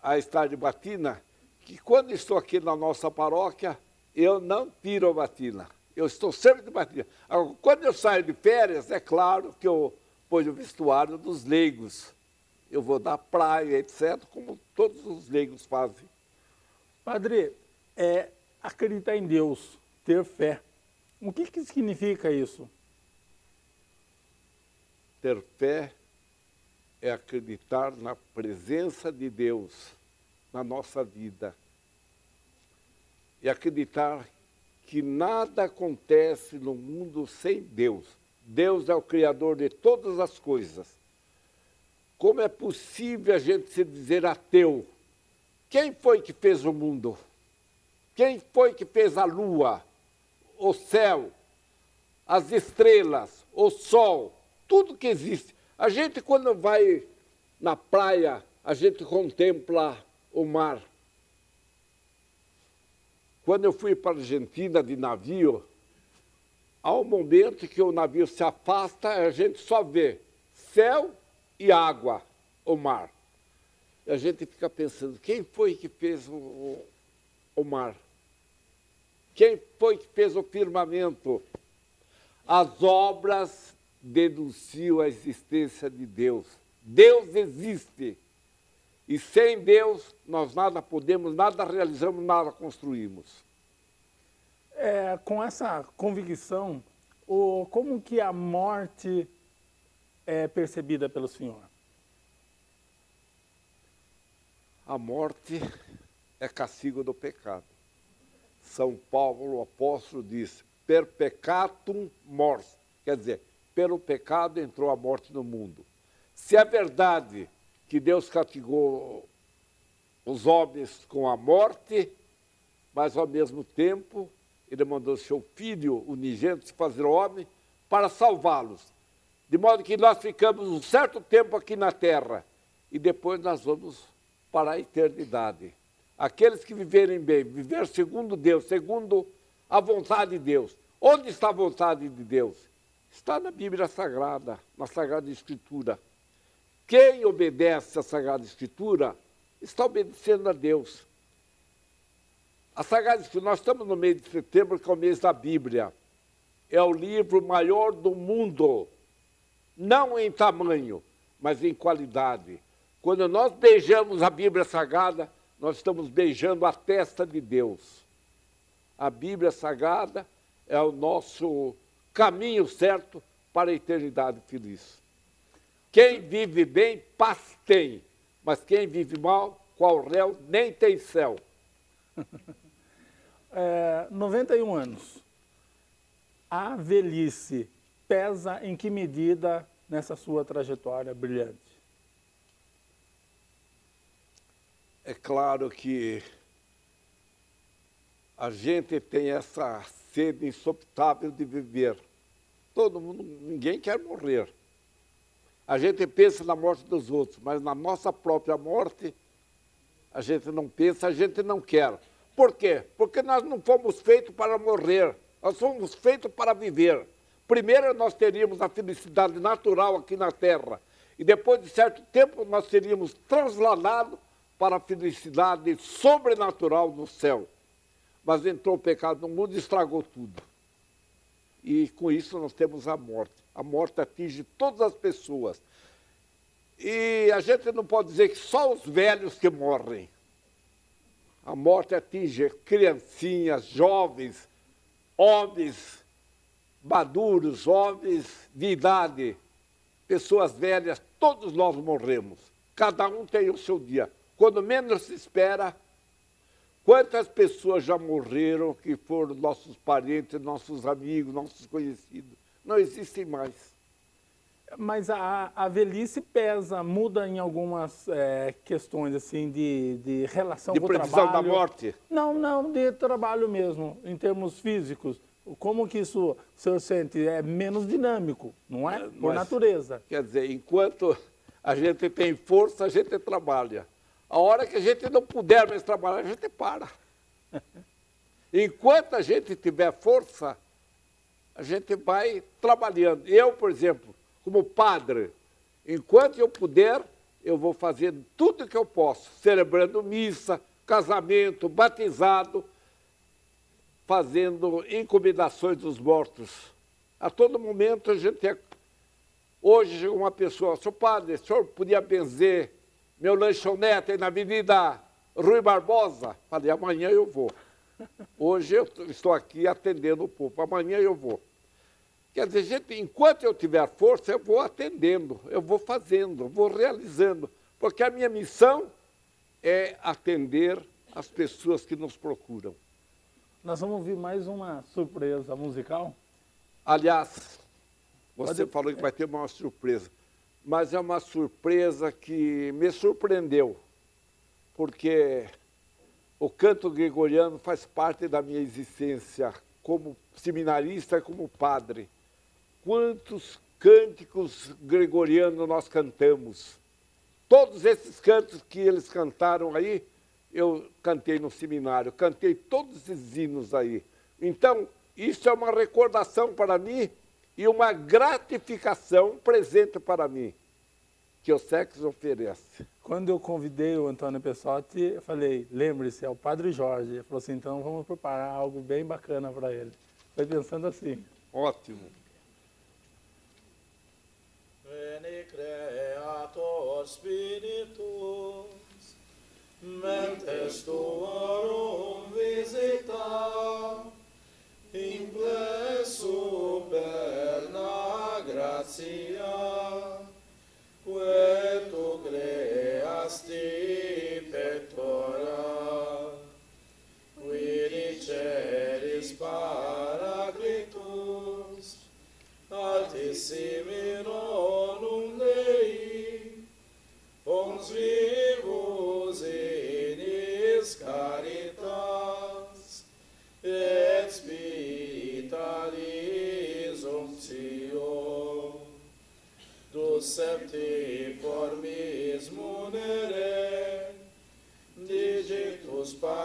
B: a estar de batina que quando estou aqui na nossa paróquia, eu não tiro a batina. Eu estou sempre de batina. Agora, quando eu saio de férias, é claro que eu ponho o vestuário dos leigos. Eu vou da praia, etc., como todos os leigos fazem.
A: Padre, acreditar em Deus, ter fé. O que significa isso?
B: Ter fé é acreditar na presença de Deus na nossa vida. E acreditar que nada acontece no mundo sem Deus. Deus é o Criador de todas as coisas. Como é possível a gente se dizer ateu? Quem foi que fez o mundo? Quem foi que fez a lua, o céu, as estrelas, o sol, tudo que existe? A gente, quando vai na praia, a gente contempla o mar. Quando eu fui para a Argentina de navio, há um momento que o navio se afasta, a gente só vê céu e água, o mar. E a gente fica pensando, quem foi que fez o mar? Quem foi que fez o firmamento? As obras denunciam a existência de Deus. Deus existe. E sem Deus, nós nada podemos, nada realizamos, nada construímos.
A: Com essa convicção, como que a morte é percebida pelo Senhor?
B: A morte é castigo do pecado. São Paulo, o apóstolo, diz, per peccatum mors, quer dizer, pelo pecado entrou a morte no mundo. Se é verdade que Deus castigou os homens com a morte, mas ao mesmo tempo ele mandou seu Filho unigênito se fazer homem para salvá-los. De modo que nós ficamos um certo tempo aqui na terra e depois nós vamos para a eternidade. Aqueles que viverem bem, viver segundo Deus, segundo a vontade de Deus. Onde está a vontade de Deus? Está na Bíblia Sagrada, na Sagrada Escritura. Quem obedece à Sagrada Escritura está obedecendo a Deus. A Sagrada Escritura, nós estamos no mês de setembro, que é o mês da Bíblia. É o livro maior do mundo, não em tamanho, mas em qualidade. Quando nós beijamos a Bíblia Sagrada, nós estamos beijando a testa de Deus. A Bíblia Sagrada é o nosso caminho certo para a eternidade feliz. Quem vive bem, paz tem, mas quem vive mal, qual réu, nem tem céu.
A: 91 anos. A velhice pesa em que medida nessa sua trajetória brilhante?
B: É claro que a gente tem essa sede insopitável de viver. Todo mundo, ninguém quer morrer. A gente pensa na morte dos outros, mas na nossa própria morte, a gente não pensa, a gente não quer. Por quê? Porque nós não fomos feitos para morrer, nós fomos feitos para viver. Primeiro nós teríamos a felicidade natural aqui na Terra, e depois de certo tempo nós seríamos trasladados para a felicidade sobrenatural no céu. Mas entrou o pecado no mundo e estragou tudo. E com isso nós temos a morte. A morte atinge todas as pessoas. E a gente não pode dizer que só os velhos que morrem. A morte atinge criancinhas, jovens, homens maduros, homens de idade, pessoas velhas, todos nós morremos. Cada um tem o seu dia. Quando menos se espera, quantas pessoas já morreram que foram nossos parentes, nossos amigos, nossos conhecidos? Não existem mais.
A: Mas a velhice pesa, muda em algumas questões assim de relação com o trabalho.
B: De previsão da morte?
A: Não, de trabalho mesmo, em termos físicos. Como que isso o senhor sente? É menos dinâmico, não é? Por natureza.
B: Quer dizer, enquanto a gente tem força, a gente trabalha. A hora que a gente não puder mais trabalhar, a gente para. Enquanto a gente tiver força, a gente vai trabalhando. Eu, por exemplo, como padre, enquanto eu puder, eu vou fazer tudo que eu posso, celebrando missa, casamento, batizado, fazendo encomendações dos mortos. A todo momento a gente é... Hoje chegou uma pessoa, seu padre, o senhor podia benzer meu lanchonete aí na Avenida Rui Barbosa? Falei, amanhã eu vou. Hoje eu estou aqui atendendo o povo, amanhã eu vou. Quer dizer, gente, enquanto eu tiver força, eu vou atendendo, eu vou fazendo, eu vou realizando, porque a minha missão é atender as pessoas que nos procuram.
A: Nós vamos ouvir mais uma surpresa musical?
B: Aliás, você falou que vai ter uma surpresa, mas é uma surpresa que me surpreendeu, porque o canto gregoriano faz parte da minha existência como seminarista, como padre. Quantos cânticos gregorianos nós cantamos? Todos esses cantos que eles cantaram aí, eu cantei no seminário, cantei todos esses hinos aí. Então, isso é uma recordação para mim e uma gratificação, um presente para mim, que o sexo oferece.
A: Quando eu convidei o Antônio Pessotti, eu falei, lembre-se, é o Padre Jorge. Ele falou assim, então vamos preparar algo bem bacana para ele. Foi pensando assim.
B: Ótimo.
C: Veni Creator Spiritus, mentes tuorum visita, implesso perna gratia, que tu creasti pectora, qui dice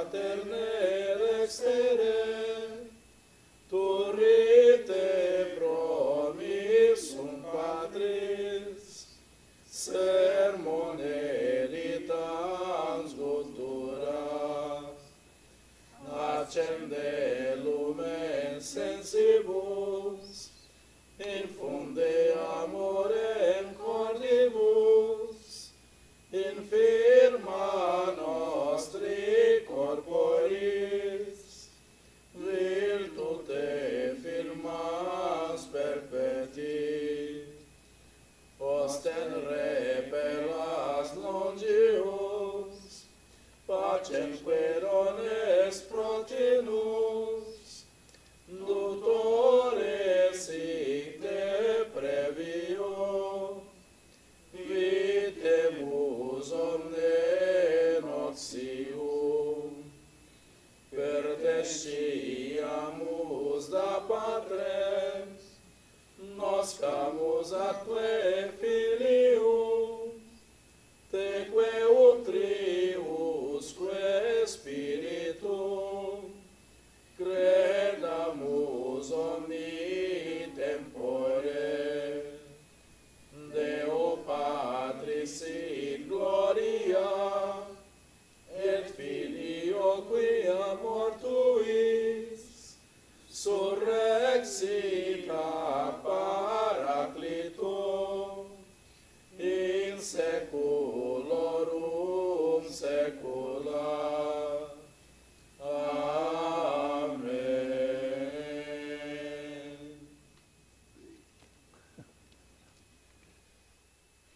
C: paterne extere, turrite promissum Patris, sermone litans cultura, accende lumen sensibus, infunde amorem cordibus, infirma nostri corporis, virtute firmas perpeti, osten repellas longius, pacem querones protinus, dutores icte previo, vitemus omne noxium, perdesciamus da patrem, noscamus atque filium, teque utriusque spiritum, credamus omni tempore, Deo Patris sit gloria, et Filio quia mortuis, surrexit a Paraclito, in seculorum secula. Amém.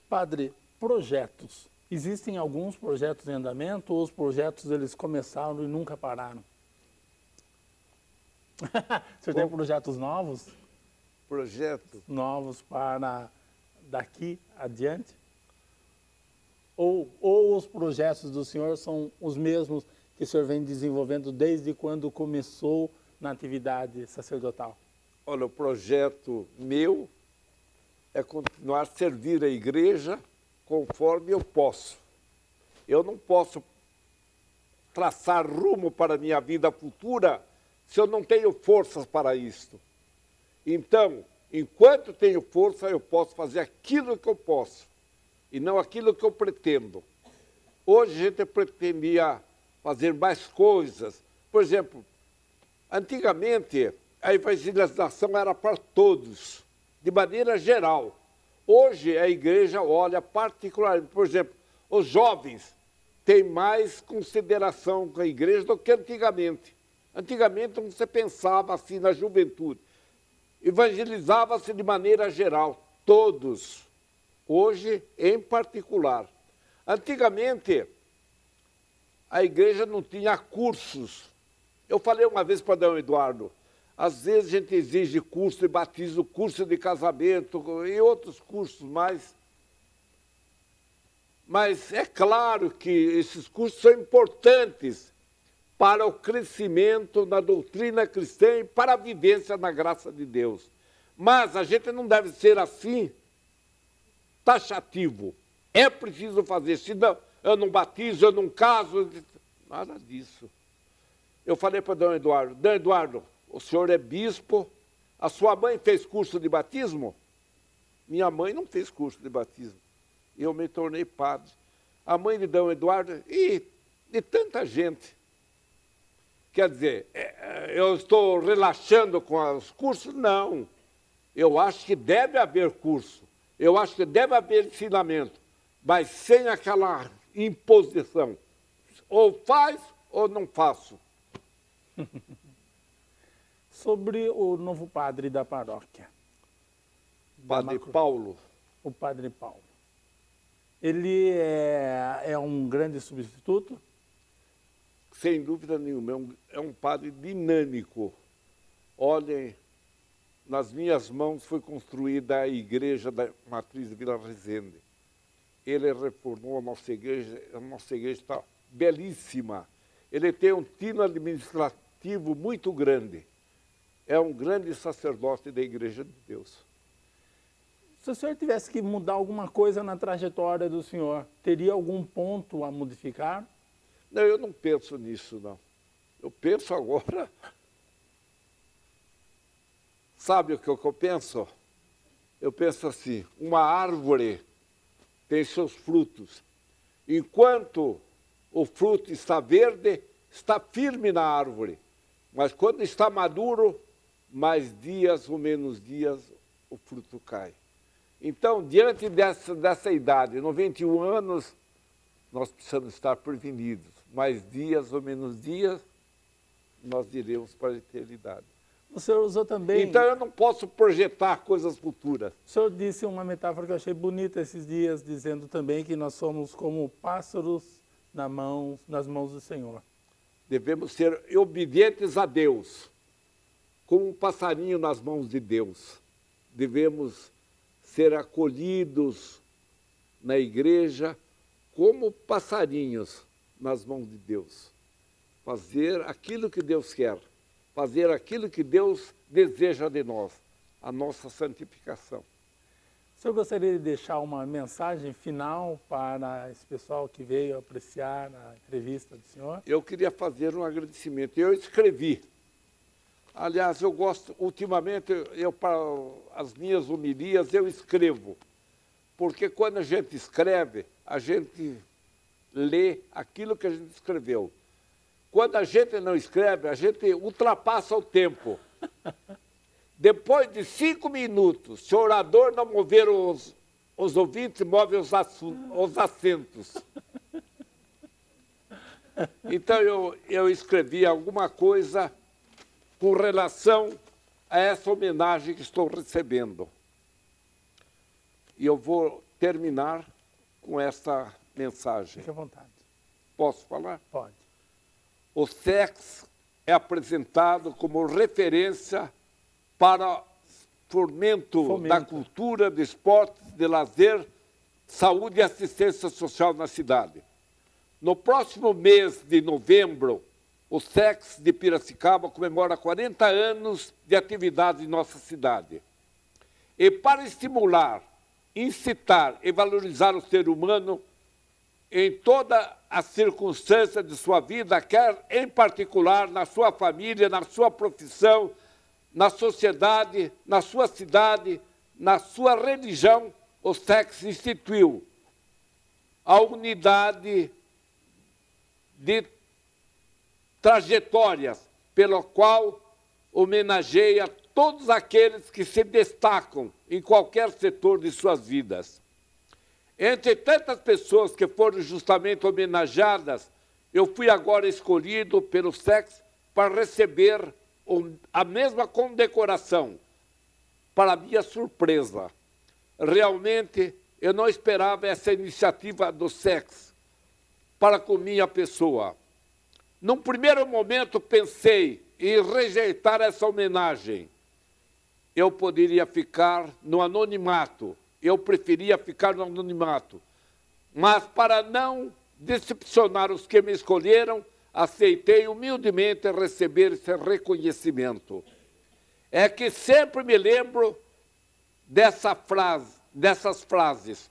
A: Padre, projetos. Existem alguns projetos em andamento ou os projetos eles começaram e nunca pararam? Você tem projetos novos?
B: Projeto?
A: Novos para daqui adiante? Ou os projetos do senhor são os mesmos que o senhor vem desenvolvendo desde quando começou na atividade sacerdotal?
B: Olha, o projeto meu é continuar a servir a igreja conforme eu posso. Eu não posso traçar rumo para a minha vida futura se eu não tenho forças para isto. Então, enquanto tenho força, eu posso fazer aquilo que eu posso e não aquilo que eu pretendo. Hoje a gente pretendia fazer mais coisas. Por exemplo, antigamente a evangelização era para todos, de maneira geral. Hoje a igreja olha particularmente, por exemplo, os jovens têm mais consideração com a igreja do que antigamente. Antigamente você pensava assim na juventude, evangelizava-se de maneira geral, todos. Hoje, em particular. Antigamente, a igreja não tinha cursos. Eu falei uma vez para Dom Eduardo, às vezes a gente exige curso de batismo, curso de casamento e outros cursos mais. Mas é claro que esses cursos são importantes para o crescimento na doutrina cristã e para a vivência na graça de Deus. Mas a gente não deve ser assim, taxativo. É preciso fazer, senão eu não batizo, eu não caso, nada disso. Eu falei para Dom Eduardo, o senhor é bispo, a sua mãe fez curso de batismo? Minha mãe não fez curso de batismo. Eu me tornei padre. A mãe de Dom Eduardo, e de tanta gente. Quer dizer, eu estou relaxando com os cursos? Não. Eu acho que deve haver curso. Eu acho que deve haver ensinamento, mas sem aquela imposição. Ou faz ou não faço.
A: Sobre o novo padre da paróquia.
B: Padre Paulo.
A: O Padre Paulo. Ele é um grande substituto?
B: Sem dúvida nenhuma, é um padre dinâmico. Olhem, nas minhas mãos foi construída a igreja da Matriz de Vila Resende. Ele reformou a nossa igreja está belíssima. Ele tem um tino administrativo muito grande. É um grande sacerdote da Igreja de Deus.
A: Se o senhor tivesse que mudar alguma coisa na trajetória do senhor, teria algum ponto a modificar?
B: Não, eu não penso nisso, não. Eu penso agora... Sabe o que eu penso? Eu penso assim, uma árvore tem seus frutos. Enquanto o fruto está verde, está firme na árvore. Mas quando está maduro, mais dias ou menos dias, o fruto cai. Então, diante dessa idade, 91 anos, nós precisamos estar prevenidos. Mais dias ou menos dias, nós iremos para a eternidade.
A: O senhor usou também...
B: Então, eu não posso projetar coisas futuras.
A: O senhor disse uma metáfora que eu achei bonita esses dias, dizendo também que nós somos como pássaros nas mãos do Senhor.
B: Devemos ser obedientes a Deus, como um passarinho nas mãos de Deus. Devemos ser acolhidos na igreja como passarinhos nas mãos de Deus. Fazer aquilo que Deus quer, fazer aquilo que Deus deseja de nós, a nossa santificação.
A: O senhor gostaria de deixar uma mensagem final para esse pessoal que veio apreciar a entrevista do senhor?
B: Eu queria fazer um agradecimento. Eu escrevi. Aliás, eu gosto, ultimamente, para as minhas homilias, eu escrevo. Porque quando a gente escreve, a gente lê aquilo que a gente escreveu. Quando a gente não escreve, a gente ultrapassa o tempo. Depois de 5 minutos, se o orador não mover os ouvintes, move os assentos. Então, eu escrevi alguma coisa com relação a essa homenagem que estou recebendo. E eu vou terminar com essa mensagem.
A: Fique à vontade.
B: Posso falar?
A: Pode.
B: O SEX é apresentado como referência para fomento da cultura, de esportes, de lazer, saúde e assistência social na cidade. No próximo mês de novembro, o SEX de Piracicaba comemora 40 anos de atividade em nossa cidade. E para estimular, incitar e valorizar o ser humano em toda a circunstância de sua vida, quer em particular na sua família, na sua profissão, na sociedade, na sua cidade, na sua religião, o SEX instituiu a unidade de trajetórias pela qual homenageia todos aqueles que se destacam em qualquer setor de suas vidas. Entre tantas pessoas que foram justamente homenageadas, eu fui agora escolhido pelo SEX para receber a mesma condecoração, para minha surpresa. Realmente, eu não esperava essa iniciativa do SEX para com minha pessoa. Num primeiro momento, pensei em rejeitar essa homenagem. Eu poderia ficar no anonimato, eu preferia ficar no anonimato. Mas, para não decepcionar os que me escolheram, aceitei humildemente receber esse reconhecimento. É que sempre me lembro dessas frases.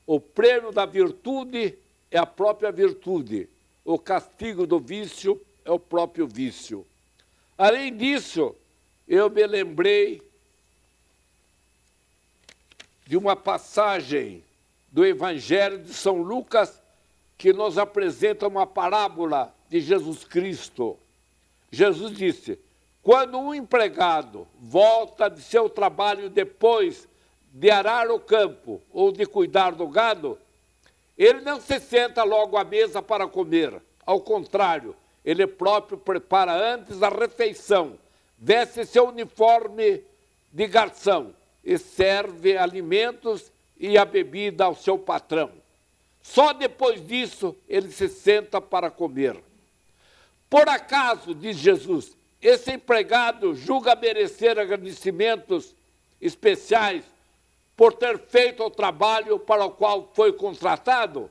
B: O prêmio da virtude é a própria virtude. O castigo do vício é o próprio vício. Além disso, eu me lembrei de uma passagem do Evangelho de São Lucas que nos apresenta uma parábola de Jesus Cristo. Jesus disse, quando um empregado volta de seu trabalho depois de arar o campo ou de cuidar do gado, ele não se senta logo à mesa para comer. Ao contrário, ele próprio prepara antes a refeição, veste seu uniforme de garçom e serve alimentos e a bebida ao seu patrão. Só depois disso ele se senta para comer. Por acaso, diz Jesus, esse empregado julga merecer agradecimentos especiais por ter feito o trabalho para o qual foi contratado?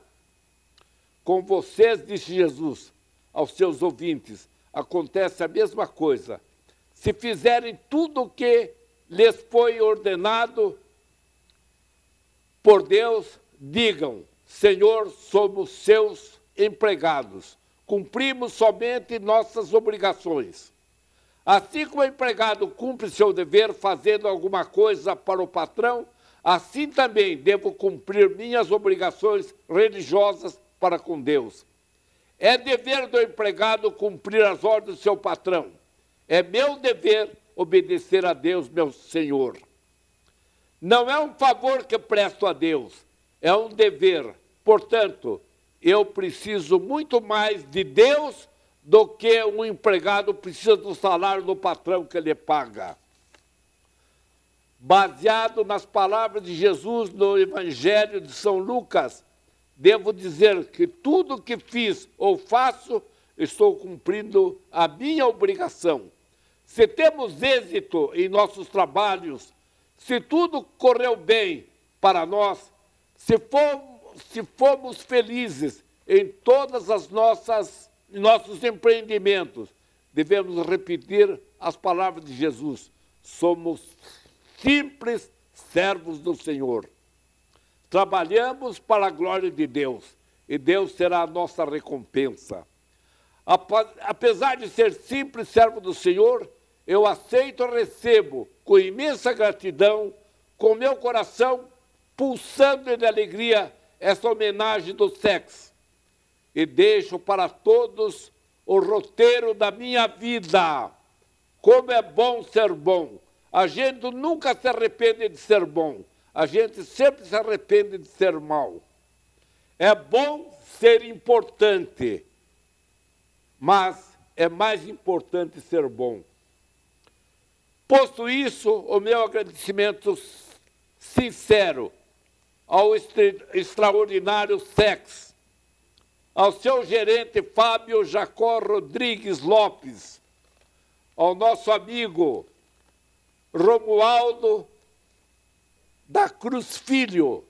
B: Com vocês, disse Jesus aos seus ouvintes, acontece a mesma coisa. Se fizerem tudo o que lhes foi ordenado por Deus, digam, Senhor, somos seus empregados. cumprimos somente nossas obrigações. Assim como o empregado cumpre seu dever fazendo alguma coisa para o patrão, assim também devo cumprir minhas obrigações religiosas para com Deus. É dever do empregado cumprir as ordens do seu patrão. É meu dever obedecer a Deus, meu Senhor. Não é um favor que presto a Deus, é um dever. Portanto, eu preciso muito mais de Deus do que um empregado precisa do salário do patrão que lhe paga. Baseado nas palavras de Jesus no Evangelho de São Lucas, devo dizer que tudo o que fiz ou faço, estou cumprindo a minha obrigação. Se temos êxito em nossos trabalhos, se tudo correu bem para nós, se fomos felizes em todas as nossos empreendimentos, devemos repetir as palavras de Jesus. Somos simples servos do Senhor. Trabalhamos para a glória de Deus e Deus será a nossa recompensa. Apesar de ser simples servo do Senhor, eu aceito e recebo com imensa gratidão, com meu coração pulsando de alegria, essa homenagem do sexo. E deixo para todos o roteiro da minha vida. Como é bom ser bom. A gente nunca se arrepende de ser bom. A gente sempre se arrepende de ser mal. É bom ser importante, mas é mais importante ser bom. Posto isso, o meu agradecimento sincero ao extraordinário SEX, ao seu gerente Fábio Jacó Rodrigues Lopes, ao nosso amigo Romualdo da Cruz Filho,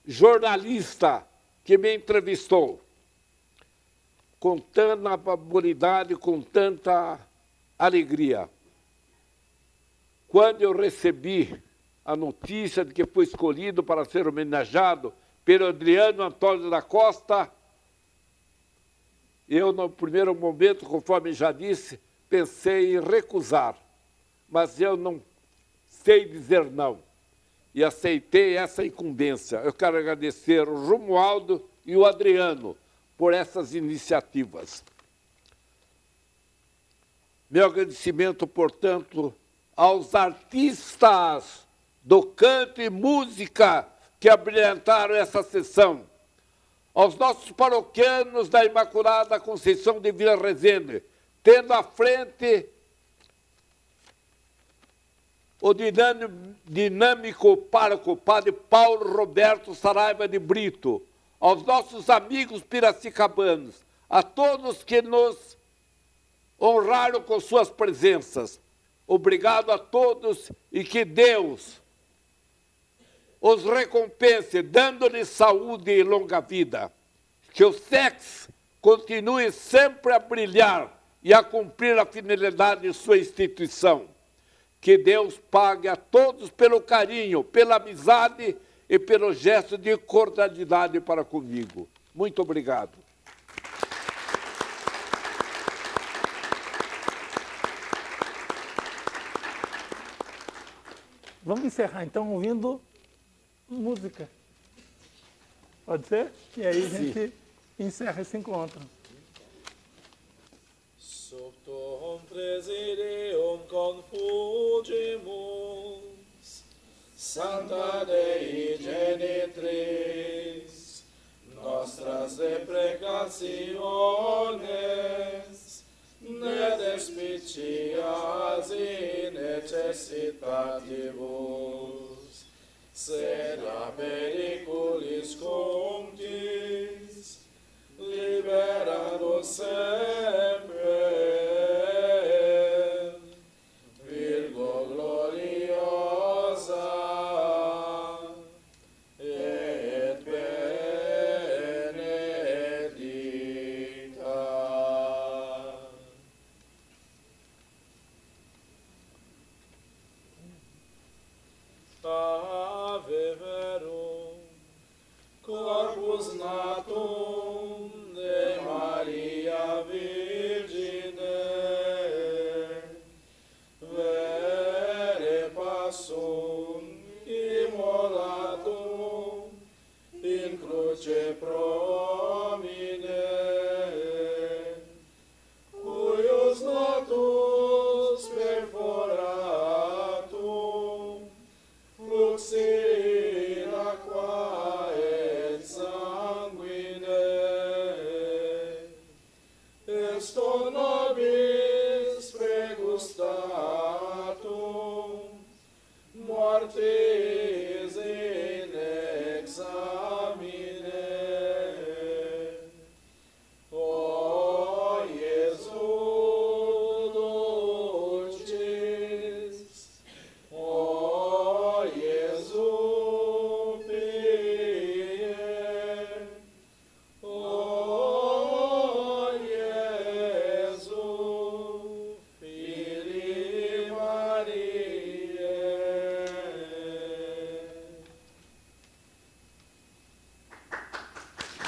B: jornalista que me entrevistou, com tanta amabilidade, com tanta alegria. Quando eu recebi a notícia de que fui escolhido para ser homenageado pelo Adriano Antônio da Costa, eu, no primeiro momento, conforme já disse, pensei em recusar, mas eu não sei dizer não, e aceitei essa incumbência. Eu quero agradecer o Romualdo e o Adriano por essas iniciativas. Meu agradecimento, portanto, aos artistas do canto e música que abrilhantaram essa sessão, aos nossos paroquianos da Imaculada Conceição de Vila Resende, tendo à frente o dinâmico pároco, Padre Paulo Roberto Saraiva de Brito, aos nossos amigos piracicabanos, a todos que nos honraram com suas presenças. Obrigado a todos e que Deus os recompense, dando-lhes saúde e longa vida. Que o SEX continue sempre a brilhar e a cumprir a finalidade de sua instituição. Que Deus pague a todos pelo carinho, pela amizade e pelo gesto de cordialidade para comigo. Muito obrigado.
A: Vamos encerrar, então, ouvindo música. Pode ser? E aí a gente encerra esse encontro.
C: Subtum presidium confugimus, Santa Dei Genitris, nostras deprecationes, ne despicias in necessitatibus, sed a periculis contis, libera-nos sempre, Virgo gloriosa, et benedicta. Ave verum, corpus natum de Maria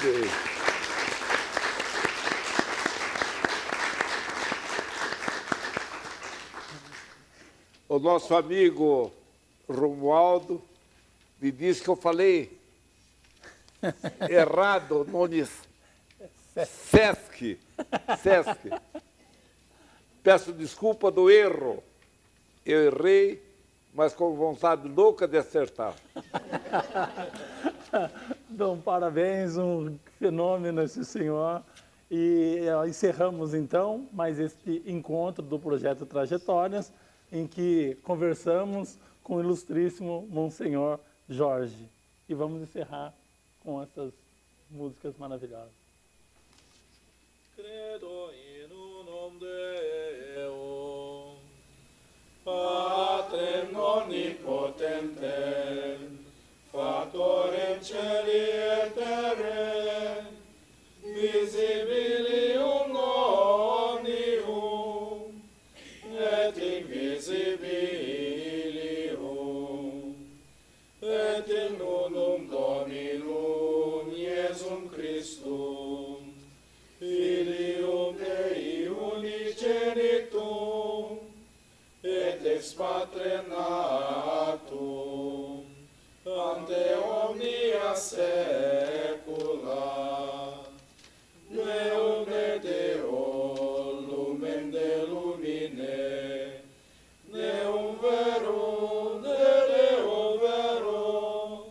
B: Ok. O nosso amigo Romualdo me disse que eu falei errado o nome Sesc. Sesc. Peço desculpa do erro. Eu errei, mas com vontade louca de acertar.
A: Então, parabéns, um fenômeno esse senhor. E encerramos então mais este encontro do Projeto Trajetórias, em que conversamos com o ilustríssimo Monsenhor Jorge. E vamos encerrar com essas músicas maravilhosas.
C: Credo in unum Deum, Patrem omnipotentem, Factorem celi et terrae, visibilium omnium, et invisibilium, et in unum Dominum Iesum Christum, Filium Dei unigenitum, et ex Patre natum, ante omnia saecula, Deum de Deo, lumen de lumine, Deum verum de Deo vero,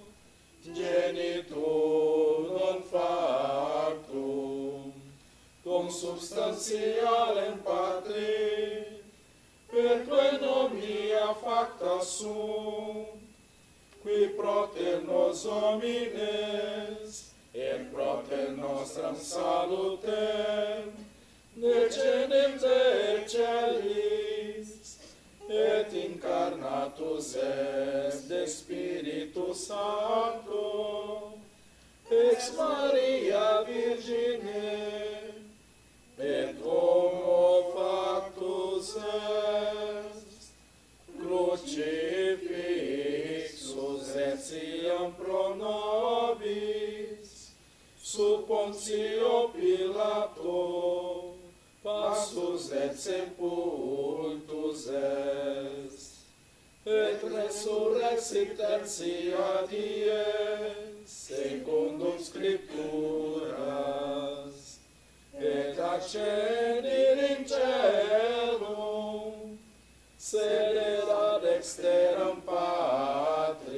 C: genitum non factum, consubstantialem Patri, perque in omnia facta sum, qui proter nos homines, et proter nostram salutem, descendem de celis, et incarnatus est de Spiritus Sancto, ex Maria Virgine, et homo factus est, crucifixus et siam pro nobis, sub Pontio Pilato, passus et sepultus est, et resurrexit tertia dies, secundum Scripturas, et ascendit in caelum, sede ad exteram Patris,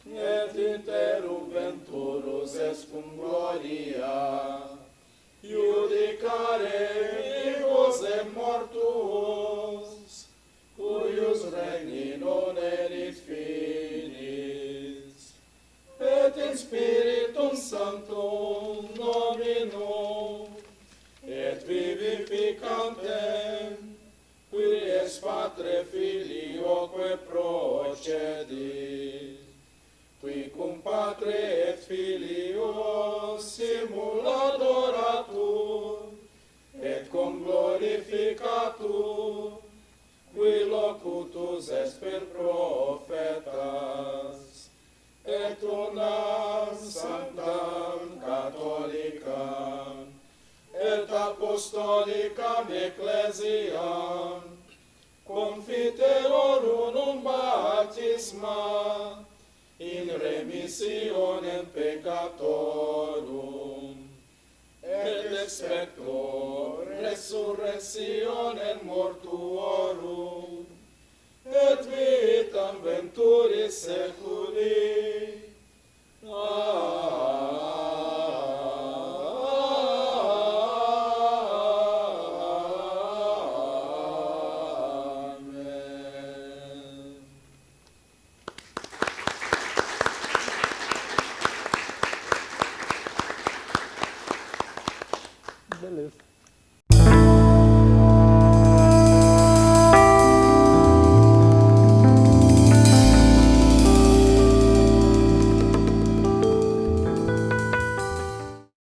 C: et interum venturus est cum gloria, judicare vivos et mortuos, cuius regni non erit finis, et in Spiritum Sanctum Dominum, et vivificantem, qui es Patre Filioque procedit, qui cum Patre et Filio simul adoratur, et cum glorificatur, qui locutus est per prophetas, et unam sanctam catholicam, et apostolicam ecclesiam, confiteor unum baptisma, in remissionem peccatorum, et expector resurrectionem mortuorum, et vitam venturis seculi,